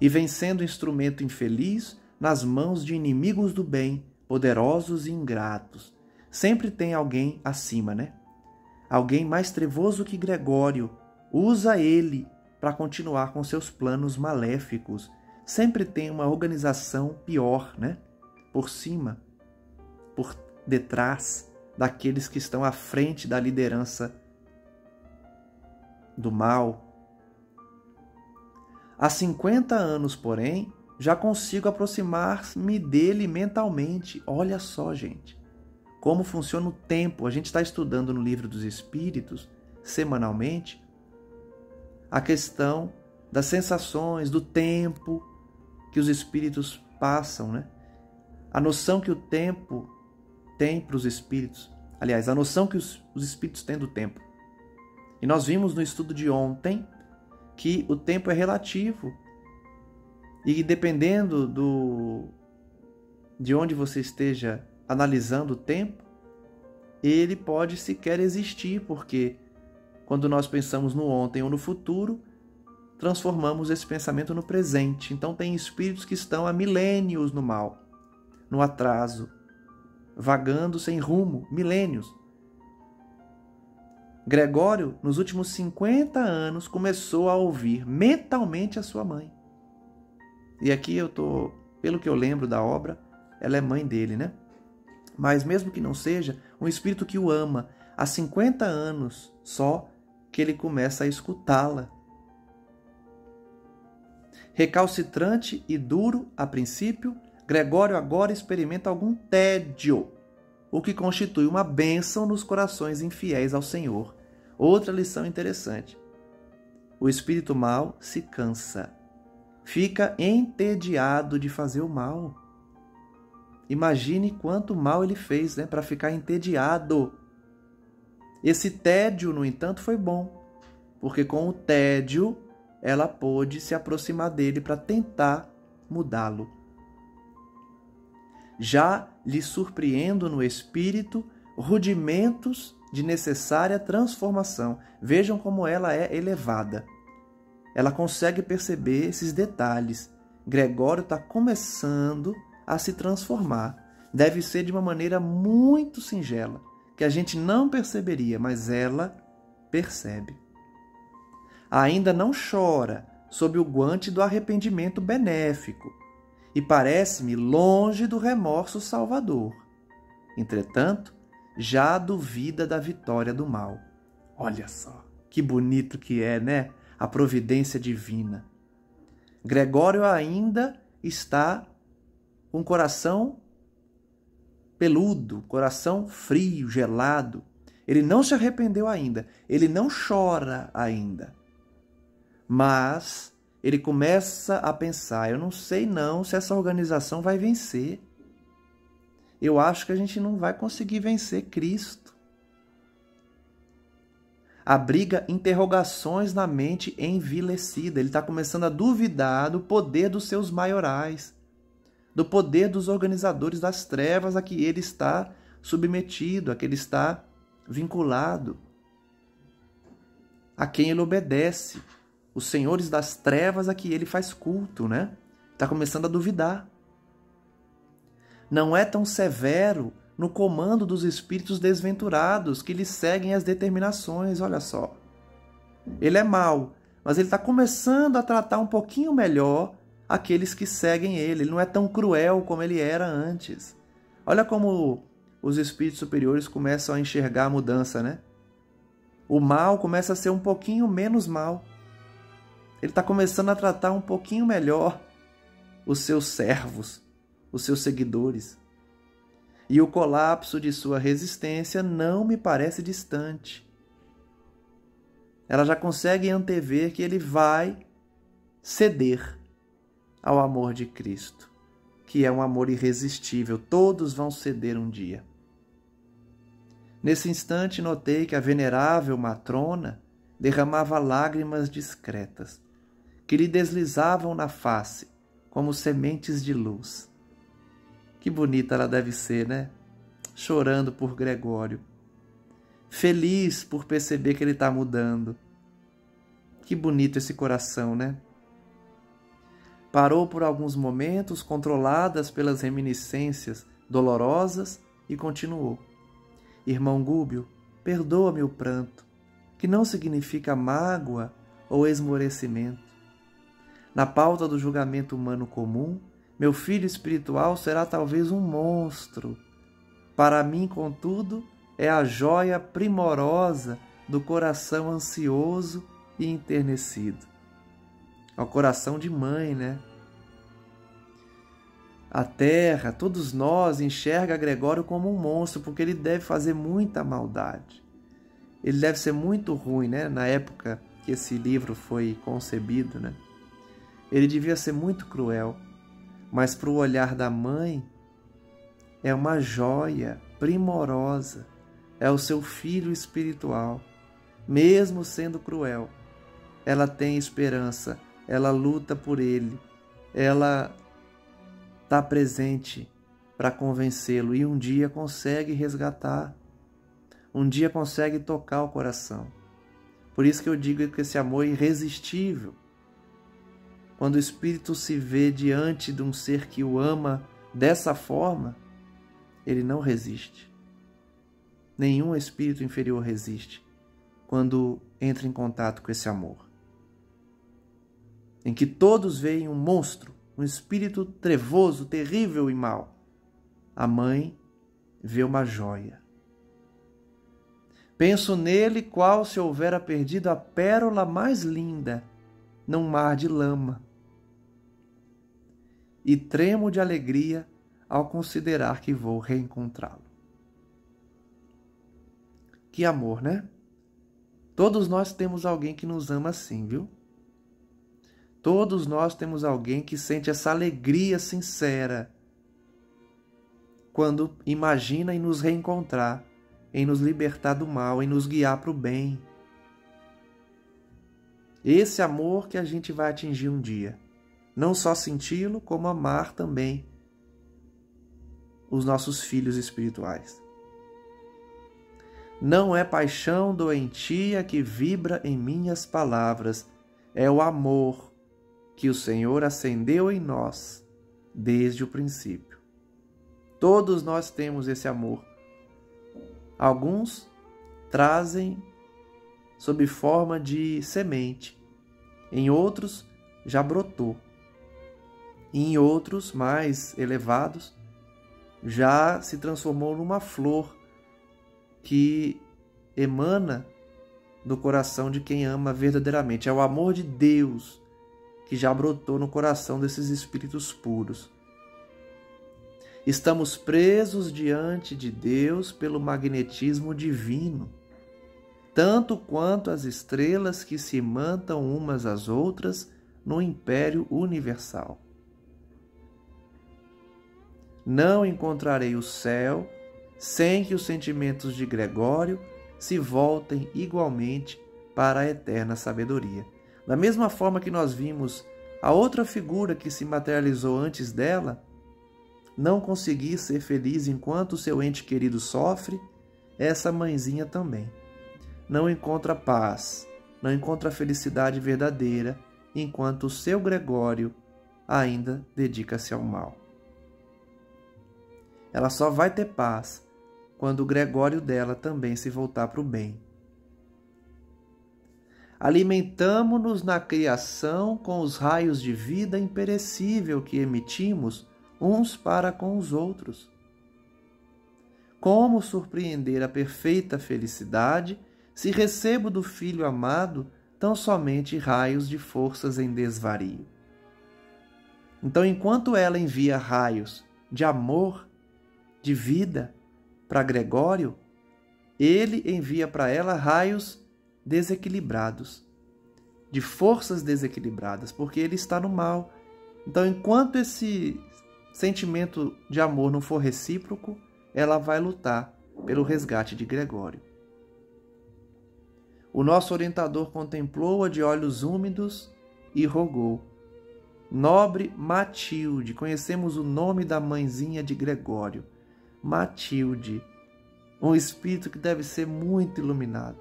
E vem sendo instrumento infeliz nas mãos de inimigos do bem, poderosos e ingratos. Sempre tem alguém acima, né? Alguém mais trevoso que Gregório. Usa ele para continuar com seus planos maléficos. Sempre tem uma organização pior, né? Por cima, por detrás daqueles que estão à frente da liderança do mal. Há 50 anos, porém, já consigo aproximar-me dele mentalmente. Olha só, gente, como funciona o tempo. A gente está estudando no Livro dos Espíritos, semanalmente, a questão das sensações, do tempo que os espíritos passam, né? A noção que o tempo tem para os espíritos. Aliás, a noção que os espíritos têm do tempo. E nós vimos no estudo de ontem que o tempo é relativo. E dependendo de onde você esteja analisando o tempo, ele pode sequer existir, porque quando nós pensamos no ontem ou no futuro, transformamos esse pensamento no presente. Então tem espíritos que estão há milênios no mal, no atraso, vagando sem rumo, milênios. Gregório, nos últimos 50 anos, começou a ouvir mentalmente a sua mãe. E aqui pelo que eu lembro da obra, ela é mãe dele, né? Mas mesmo que não seja, um espírito que o ama, há 50 anos só que ele começa a escutá-la. Recalcitrante e duro a princípio, Gregório agora experimenta algum tédio, o que constitui uma bênção nos corações infiéis ao Senhor. Outra lição interessante. O espírito mau se cansa, fica entediado de fazer o mal. Imagine quanto mal ele fez, né, para ficar entediado. Esse tédio, no entanto, foi bom, porque com o tédio ela pôde se aproximar dele para tentar mudá-lo. Já lhe surpreendo no espírito rudimentos de necessária transformação. Vejam como ela é elevada. Ela consegue perceber esses detalhes. Gregório está começando a se transformar. Deve ser de uma maneira muito singela, que a gente não perceberia, mas ela percebe. Ainda não chora sob o guante do arrependimento benéfico e parece-me longe do remorso salvador. Entretanto, já duvida da vitória do mal. Olha só, que bonito que é, né? A providência divina. Gregório ainda está com o coração peludo, coração frio, gelado. Ele não se arrependeu ainda, ele não chora ainda. Mas ele começa a pensar, eu não sei não se essa organização vai vencer. Eu acho que a gente não vai conseguir vencer Cristo. Abriga interrogações na mente envilecida. Ele está começando a duvidar do poder dos seus maiorais, do poder dos organizadores das trevas a que ele está submetido, a que ele está vinculado, a quem ele obedece, os senhores das trevas a que ele faz culto, né? Está começando a duvidar. Não é tão severo no comando dos espíritos desventurados que lhe seguem as determinações, olha só. Ele é mau, mas ele está começando a tratar um pouquinho melhor aqueles que seguem ele. Ele não é tão cruel como ele era antes. Olha como os espíritos superiores começam a enxergar a mudança, né? O mal começa a ser um pouquinho menos mal. Ele está começando a tratar um pouquinho melhor os seus servos, os seus seguidores. E o colapso de sua resistência não me parece distante. Ela já consegue antever que ele vai ceder ao amor de Cristo, que é um amor irresistível. Todos vão ceder um dia. Nesse instante, notei que a venerável matrona derramava lágrimas discretas, que lhe deslizavam na face como sementes de luz. Que bonita ela deve ser, né? Chorando por Gregório, feliz por perceber que ele está mudando. Que bonito esse coração, né? Parou por alguns momentos, controladas pelas reminiscências dolorosas, e continuou. Irmão Gúbio, perdoa-me o pranto, que não significa mágoa ou esmorecimento. Na pauta do julgamento humano comum, meu filho espiritual será talvez um monstro. Para mim, contudo, é a joia primorosa do coração ansioso e enternecido. É o coração de mãe, né? A terra, todos nós, enxerga Gregório como um monstro, porque ele deve fazer muita maldade. Ele deve ser muito ruim, né? Na época que esse livro foi concebido, né? Ele devia ser muito cruel, mas para o olhar da mãe, é uma joia primorosa. É o seu filho espiritual. Mesmo sendo cruel, ela tem esperança, ela luta por ele, ela está presente para convencê-lo e um dia consegue resgatar, um dia consegue tocar o coração. Por isso que eu digo que esse amor é irresistível. Quando o espírito se vê diante de um ser que o ama dessa forma, ele não resiste. Nenhum espírito inferior resiste quando entra em contato com esse amor, em que todos veem um monstro, um espírito trevoso, terrível e mau. A mãe vê uma joia. Penso nele qual se houvera perdido a pérola mais linda num mar de lama. E tremo de alegria ao considerar que vou reencontrá-lo. Que amor, né? Todos nós temos alguém que nos ama assim, viu? Todos nós temos alguém que sente essa alegria sincera quando imagina em nos reencontrar, em nos libertar do mal, em nos guiar para o bem. Esse amor que a gente vai atingir um dia. Não só senti-lo, como amar também os nossos filhos espirituais. Não é paixão doentia que vibra em minhas palavras, é o amor que o Senhor acendeu em nós desde o princípio. Todos nós temos esse amor. Alguns trazem sob forma de semente, em outros já brotou, e em outros mais elevados já se transformou numa flor que emana do coração de quem ama verdadeiramente. É o amor de Deus que já brotou no coração desses espíritos puros. Estamos presos diante de Deus pelo magnetismo divino, tanto quanto as estrelas que se imantam umas às outras no império universal. Não encontrarei o céu sem que os sentimentos de Gregório se voltem igualmente para a eterna sabedoria. Da mesma forma que nós vimos a outra figura que se materializou antes dela, não conseguir ser feliz enquanto seu ente querido sofre, essa mãezinha também não encontra paz, não encontra felicidade verdadeira, enquanto o seu Gregório ainda dedica-se ao mal. Ela só vai ter paz quando o Gregório dela também se voltar para o bem. Alimentamo-nos na criação com os raios de vida imperecível que emitimos uns para com os outros. Como surpreender a perfeita felicidade se recebo do Filho amado tão somente raios de forças em desvario? Então, enquanto ela envia raios de amor, de vida para Gregório, ele envia para ela raios desequilibrados, de forças desequilibradas, porque ele está no mal. Então, enquanto esse sentimento de amor não for recíproco, ela vai lutar pelo resgate de Gregório. O nosso orientador contemplou-a de olhos úmidos e rogou: nobre Matilde, conhecemos o nome da mãezinha de Gregório, Matilde, um espírito que deve ser muito iluminado.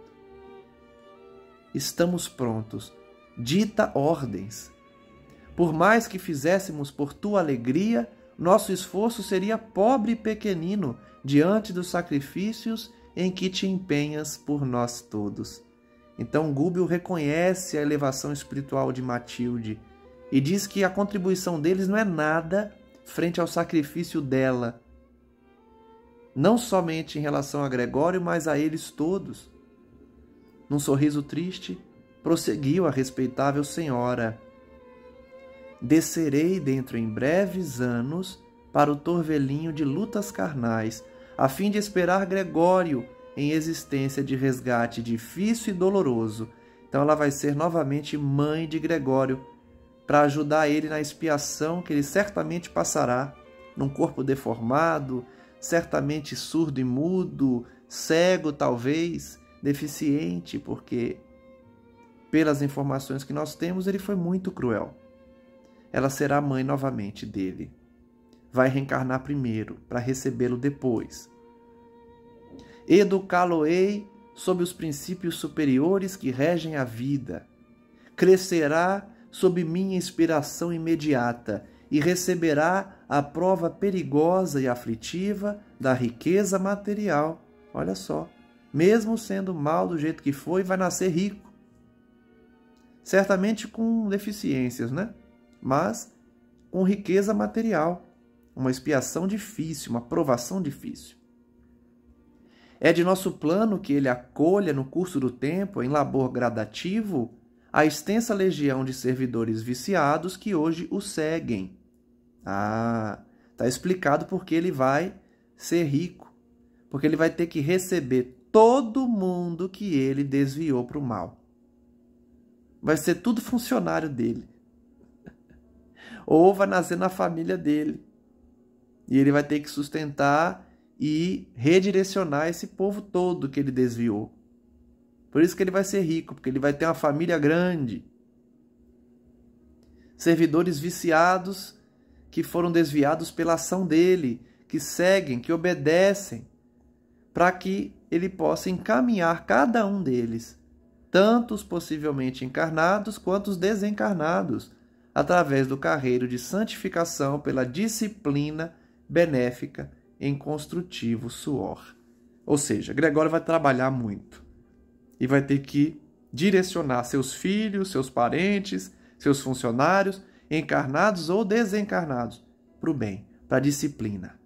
Estamos prontos, dita ordens. Por mais que fizéssemos por tua alegria, nosso esforço seria pobre e pequenino diante dos sacrifícios em que te empenhas por nós todos. Então Gúbio reconhece a elevação espiritual de Matilde e diz que a contribuição deles não é nada frente ao sacrifício dela, não somente em relação a Gregório, mas a eles todos. Num sorriso triste, prosseguiu a respeitável senhora: descerei dentro em breves anos para o torvelinho de lutas carnais, a fim de esperar Gregório em existência de resgate difícil e doloroso. Então ela vai ser novamente mãe de Gregório, para ajudar ele na expiação que ele certamente passará num corpo deformado, certamente surdo e mudo, cego talvez, deficiente, porque pelas informações que nós temos ele foi muito cruel. Ela será mãe novamente dele. Vai reencarnar primeiro, para recebê-lo depois. Educá-lo-ei sob os princípios superiores que regem a vida. Crescerá sob minha inspiração imediata e receberá a prova perigosa e aflitiva da riqueza material. Olha só, mesmo sendo mal do jeito que foi, vai nascer rico. Certamente com deficiências, né? Mas com riqueza material. Uma expiação difícil, uma provação difícil. É de nosso plano que ele acolha no curso do tempo, em labor gradativo, a extensa legião de servidores viciados que hoje o seguem. Está explicado porque ele vai ser rico, porque ele vai ter que receber todo mundo que ele desviou para o mal. Vai ser tudo funcionário dele. Ou vai nascer na família dele. E ele vai ter que sustentar e redirecionar esse povo todo que ele desviou. Por isso que ele vai ser rico, porque ele vai ter uma família grande. Servidores viciados que foram desviados pela ação dele, que seguem, que obedecem, para que ele possa encaminhar cada um deles, tanto os possivelmente encarnados quanto os desencarnados, através do carreiro de santificação pela disciplina benéfica em construtivo suor. Ou seja, Gregório vai trabalhar muito e vai ter que direcionar seus filhos, seus parentes, seus funcionários, encarnados ou desencarnados, para o bem, para a disciplina.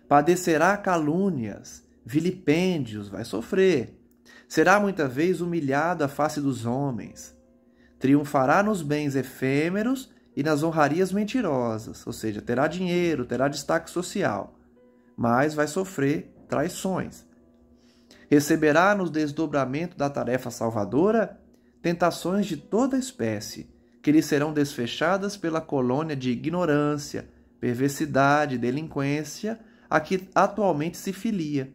Padecerá calúnias, vilipêndios, vai sofrer. Será muita vez humilhado à face dos homens. Triunfará nos bens efêmeros e nas honrarias mentirosas, ou seja, terá dinheiro, terá destaque social, mas vai sofrer traições. Receberá no desdobramento da tarefa salvadora tentações de toda espécie, que lhe serão desfechadas pela colônia de ignorância, perversidade, delinquência, a que atualmente se filia.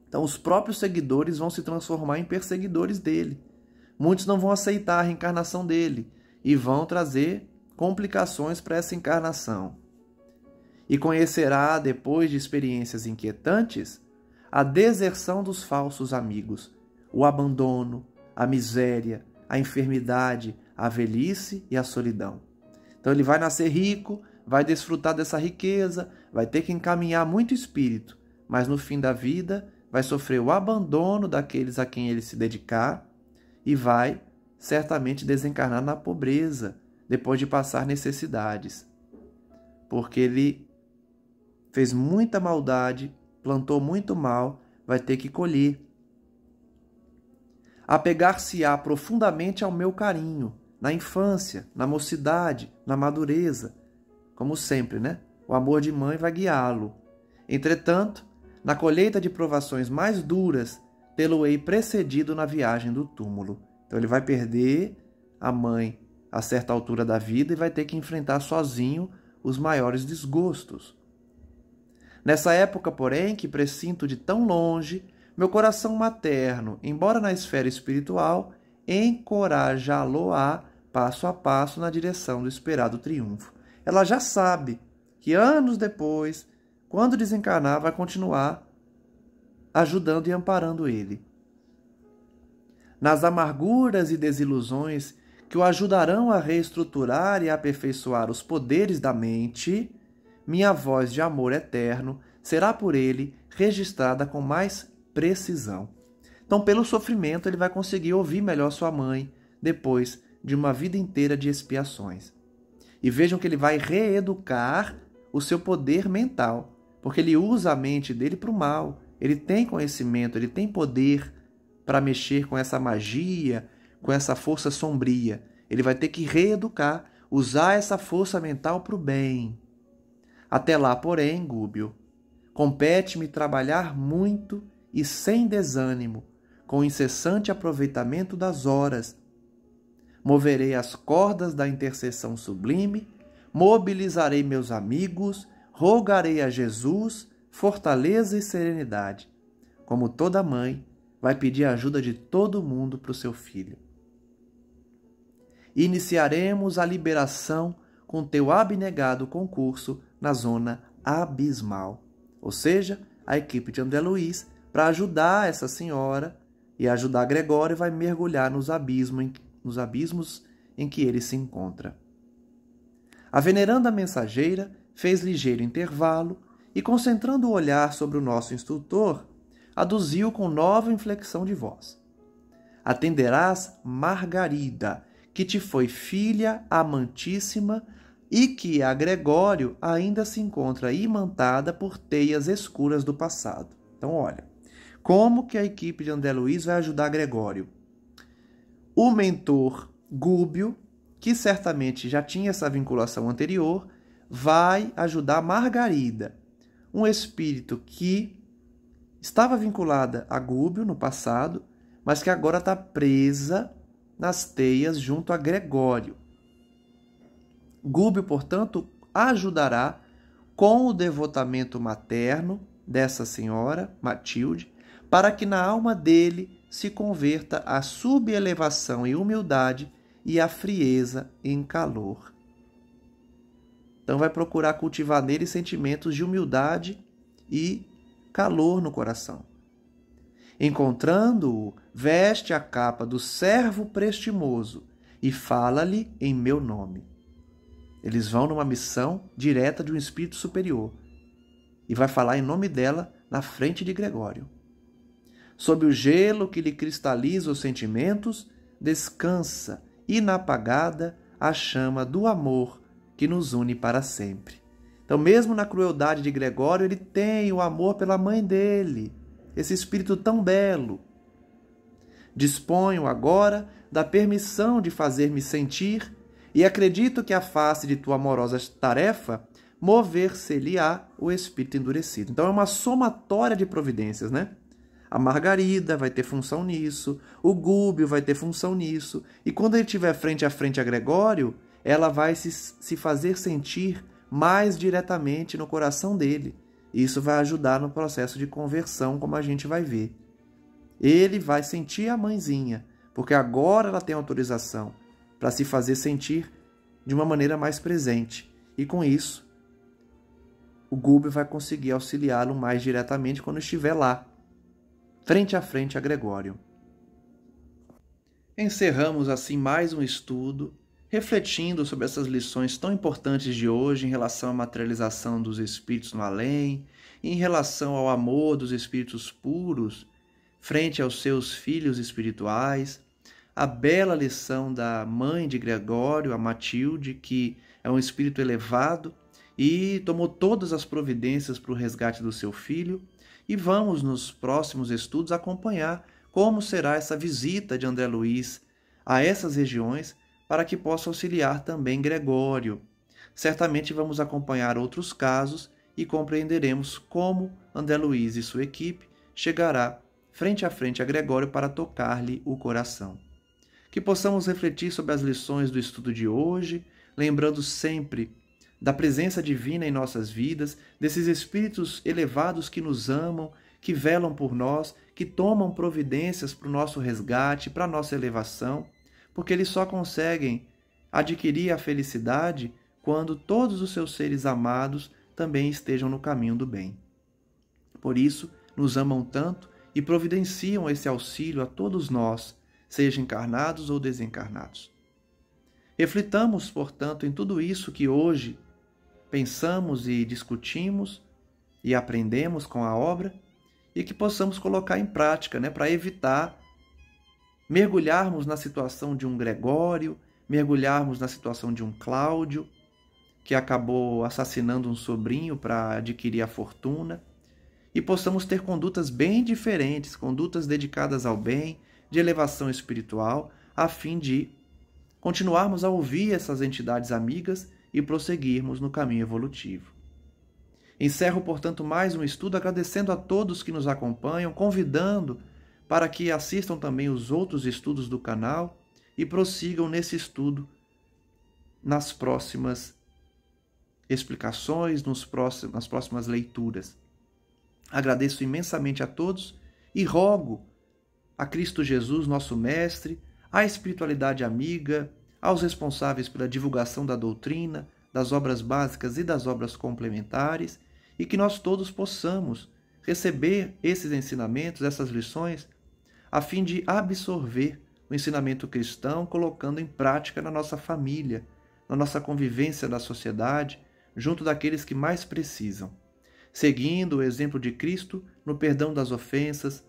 Então, os próprios seguidores vão se transformar em perseguidores dele. Muitos não vão aceitar a reencarnação dele e vão trazer complicações para essa encarnação. E conhecerá, depois de experiências inquietantes, a deserção dos falsos amigos, o abandono, a miséria, a enfermidade, a velhice e a solidão. Então ele vai nascer rico, vai desfrutar dessa riqueza, vai ter que encaminhar muito espírito, mas no fim da vida vai sofrer o abandono daqueles a quem ele se dedicar e vai certamente desencarnar na pobreza, depois de passar necessidades. Porque ele fez muita maldade, plantou muito mal, vai ter que colher. Apegar-se-á profundamente ao meu carinho, na infância, na mocidade, na madureza. Como sempre, né? O amor de mãe vai guiá-lo. Entretanto, na colheita de provações mais duras, tê-lo-ei precedido na viagem do túmulo. Então ele vai perder a mãe a certa altura da vida e vai ter que enfrentar sozinho os maiores desgostos. Nessa época, porém, que pressinto de tão longe, meu coração materno, embora na esfera espiritual, encorajá-lo-á passo a passo na direção do esperado triunfo. Ela já sabe que anos depois, quando desencarnar, vai continuar ajudando e amparando ele. Nas amarguras e desilusões que o ajudarão a reestruturar e aperfeiçoar os poderes da mente, minha voz de amor eterno será por ele registrada com mais precisão. Então, pelo sofrimento, ele vai conseguir ouvir melhor sua mãe depois de uma vida inteira de expiações. E vejam que ele vai reeducar o seu poder mental, porque ele usa a mente dele para o mal. Ele tem conhecimento, ele tem poder para mexer com essa magia, com essa força sombria. Ele vai ter que reeducar, usar essa força mental para o bem. Até lá, porém, Gúbio, compete-me trabalhar muito e sem desânimo, com o incessante aproveitamento das horas. Moverei as cordas da intercessão sublime, mobilizarei meus amigos, rogarei a Jesus fortaleza e serenidade. Como toda mãe, vai pedir a ajuda de todo mundo para o seu filho. Iniciaremos a liberação com teu abnegado concurso na zona abismal. Ou seja, a equipe de André Luiz, para ajudar essa senhora e ajudar Gregório, vai mergulhar nos abismos em que ele se encontra. A veneranda mensageira fez ligeiro intervalo e, concentrando o olhar sobre o nosso instrutor, aduziu com nova inflexão de voz. Atenderás Margarida, que te foi filha amantíssima e que a Gregório ainda se encontra imantada por teias escuras do passado. Então, olha, como que a equipe de André Luiz vai ajudar Gregório? O mentor Gúbio, que certamente já tinha essa vinculação anterior, vai ajudar Margarida, um espírito que estava vinculada a Gúbio no passado, mas que agora está presa nas teias junto a Gregório. Gúbio, portanto, ajudará com o devotamento materno dessa senhora, Matilde, para que na alma dele se converta a subelevação em humildade e a frieza em calor. Então vai procurar cultivar nele sentimentos de humildade e calor no coração. Encontrando-o, veste a capa do servo prestimoso e fala-lhe em meu nome. Eles vão numa missão direta de um espírito superior e vai falar em nome dela na frente de Gregório. Sob o gelo que lhe cristaliza os sentimentos, descansa inapagada a chama do amor que nos une para sempre. Então, mesmo na crueldade de Gregório, ele tem o amor pela mãe dele, esse espírito tão belo. Disponho agora da permissão de fazer-me sentir e acredito que a face de tua amorosa tarefa mover-se-lhe-á o espírito endurecido. Então, é uma somatória de providências, né? A Margarida vai ter função nisso, o Gúbio vai ter função nisso, e quando ele estiver frente a frente a Gregório, ela vai se fazer sentir mais diretamente no coração dele. Isso vai ajudar no processo de conversão, como a gente vai ver. Ele vai sentir a mãezinha, porque agora ela tem autorização para se fazer sentir de uma maneira mais presente. E com isso, o Gúbio vai conseguir auxiliá-lo mais diretamente quando estiver lá, frente a frente a Gregório. Encerramos assim mais um estudo refletindo sobre essas lições tão importantes de hoje em relação à materialização dos espíritos no além, em relação ao amor dos espíritos puros frente aos seus filhos espirituais, a bela lição da mãe de Gregório, a Matilde, que é um espírito elevado e tomou todas as providências para o resgate do seu filho. E vamos, nos próximos estudos, acompanhar como será essa visita de André Luiz a essas regiões para que possa auxiliar também Gregório. Certamente vamos acompanhar outros casos e compreenderemos como André Luiz e sua equipe chegará frente a frente a Gregório para tocar-lhe o coração. Que possamos refletir sobre as lições do estudo de hoje, lembrando sempre da presença divina em nossas vidas, desses espíritos elevados que nos amam, que velam por nós, que tomam providências para o nosso resgate, para a nossa elevação, porque eles só conseguem adquirir a felicidade quando todos os seus seres amados também estejam no caminho do bem. Por isso, nos amam tanto e providenciam esse auxílio a todos nós, seja encarnados ou desencarnados. Reflitamos, portanto, em tudo isso que hoje pensamos e discutimos e aprendemos com a obra e que possamos colocar em prática, para evitar mergulharmos na situação de um Gregório, mergulharmos na situação de um Cláudio, que acabou assassinando um sobrinho para adquirir a fortuna, e possamos ter condutas bem diferentes, condutas dedicadas ao bem, de elevação espiritual, a fim de continuarmos a ouvir essas entidades amigas e prosseguirmos no caminho evolutivo. Encerro, portanto, mais um estudo agradecendo a todos que nos acompanham, convidando para que assistam também os outros estudos do canal e prossigam nesse estudo nas próximas explicações, nas próximas leituras. Agradeço imensamente a todos e rogo a Cristo Jesus, nosso Mestre, à espiritualidade amiga, aos responsáveis pela divulgação da doutrina, das obras básicas e das obras complementares, e que nós todos possamos receber esses ensinamentos, essas lições, a fim de absorver o ensinamento cristão, colocando em prática na nossa família, na nossa convivência da sociedade, junto daqueles que mais precisam, seguindo o exemplo de Cristo no perdão das ofensas,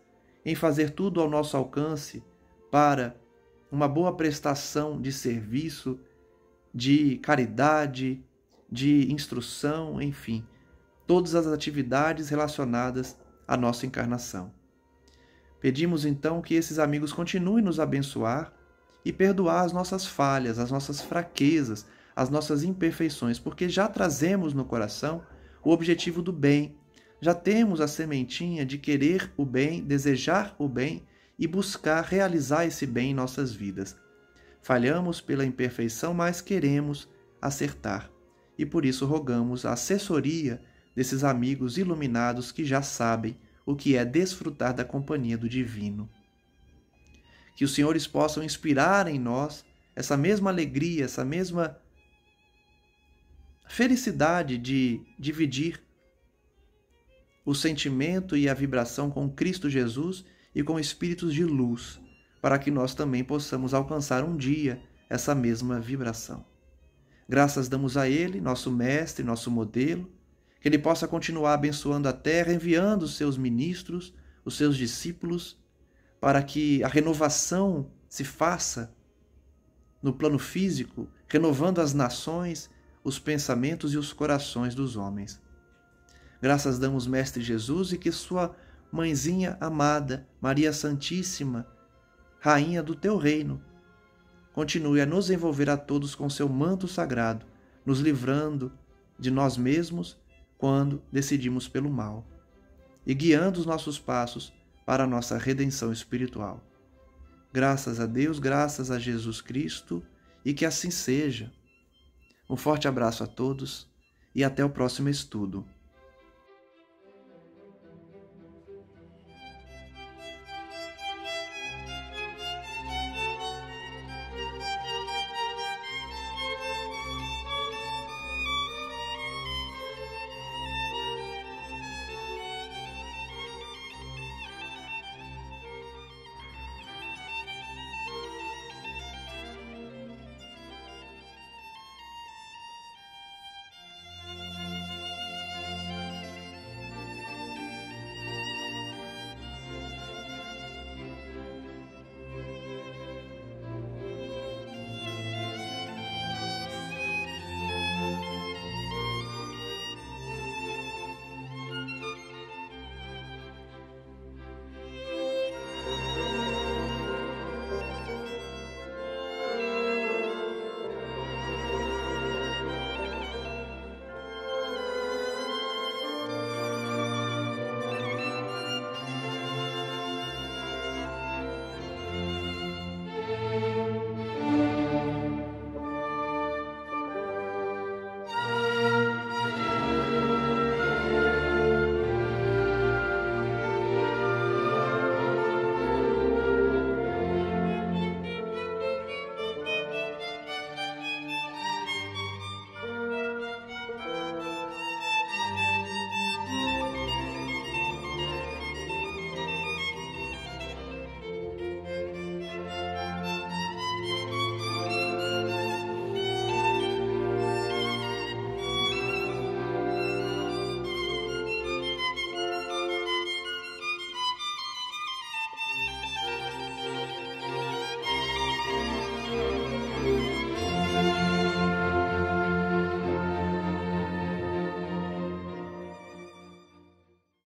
em fazer tudo ao nosso alcance para uma boa prestação de serviço, de caridade, de instrução, enfim, todas as atividades relacionadas à nossa encarnação. Pedimos então que esses amigos continuem nos abençoar e perdoar as nossas falhas, as nossas fraquezas, as nossas imperfeições, porque já trazemos no coração o objetivo do bem, já temos a sementinha de querer o bem, desejar o bem e buscar realizar esse bem em nossas vidas. Falhamos pela imperfeição, mas queremos acertar. E por isso rogamos a assessoria desses amigos iluminados que já sabem o que é desfrutar da companhia do Divino. Que os senhores possam inspirar em nós essa mesma alegria, essa mesma felicidade de dividir o sentimento e a vibração com Cristo Jesus e com espíritos de luz, para que nós também possamos alcançar um dia essa mesma vibração. Graças damos a Ele, nosso Mestre, nosso modelo, que Ele possa continuar abençoando a terra, enviando os seus ministros, os seus discípulos, para que a renovação se faça no plano físico, renovando as nações, os pensamentos e os corações dos homens. Graças damos, Mestre Jesus, e que sua mãezinha amada, Maria Santíssima, Rainha do teu reino, continue a nos envolver a todos com seu manto sagrado, nos livrando de nós mesmos quando decidimos pelo mal, e guiando os nossos passos para a nossa redenção espiritual. Graças a Deus, graças a Jesus Cristo, e que assim seja. Um forte abraço a todos e até o próximo estudo.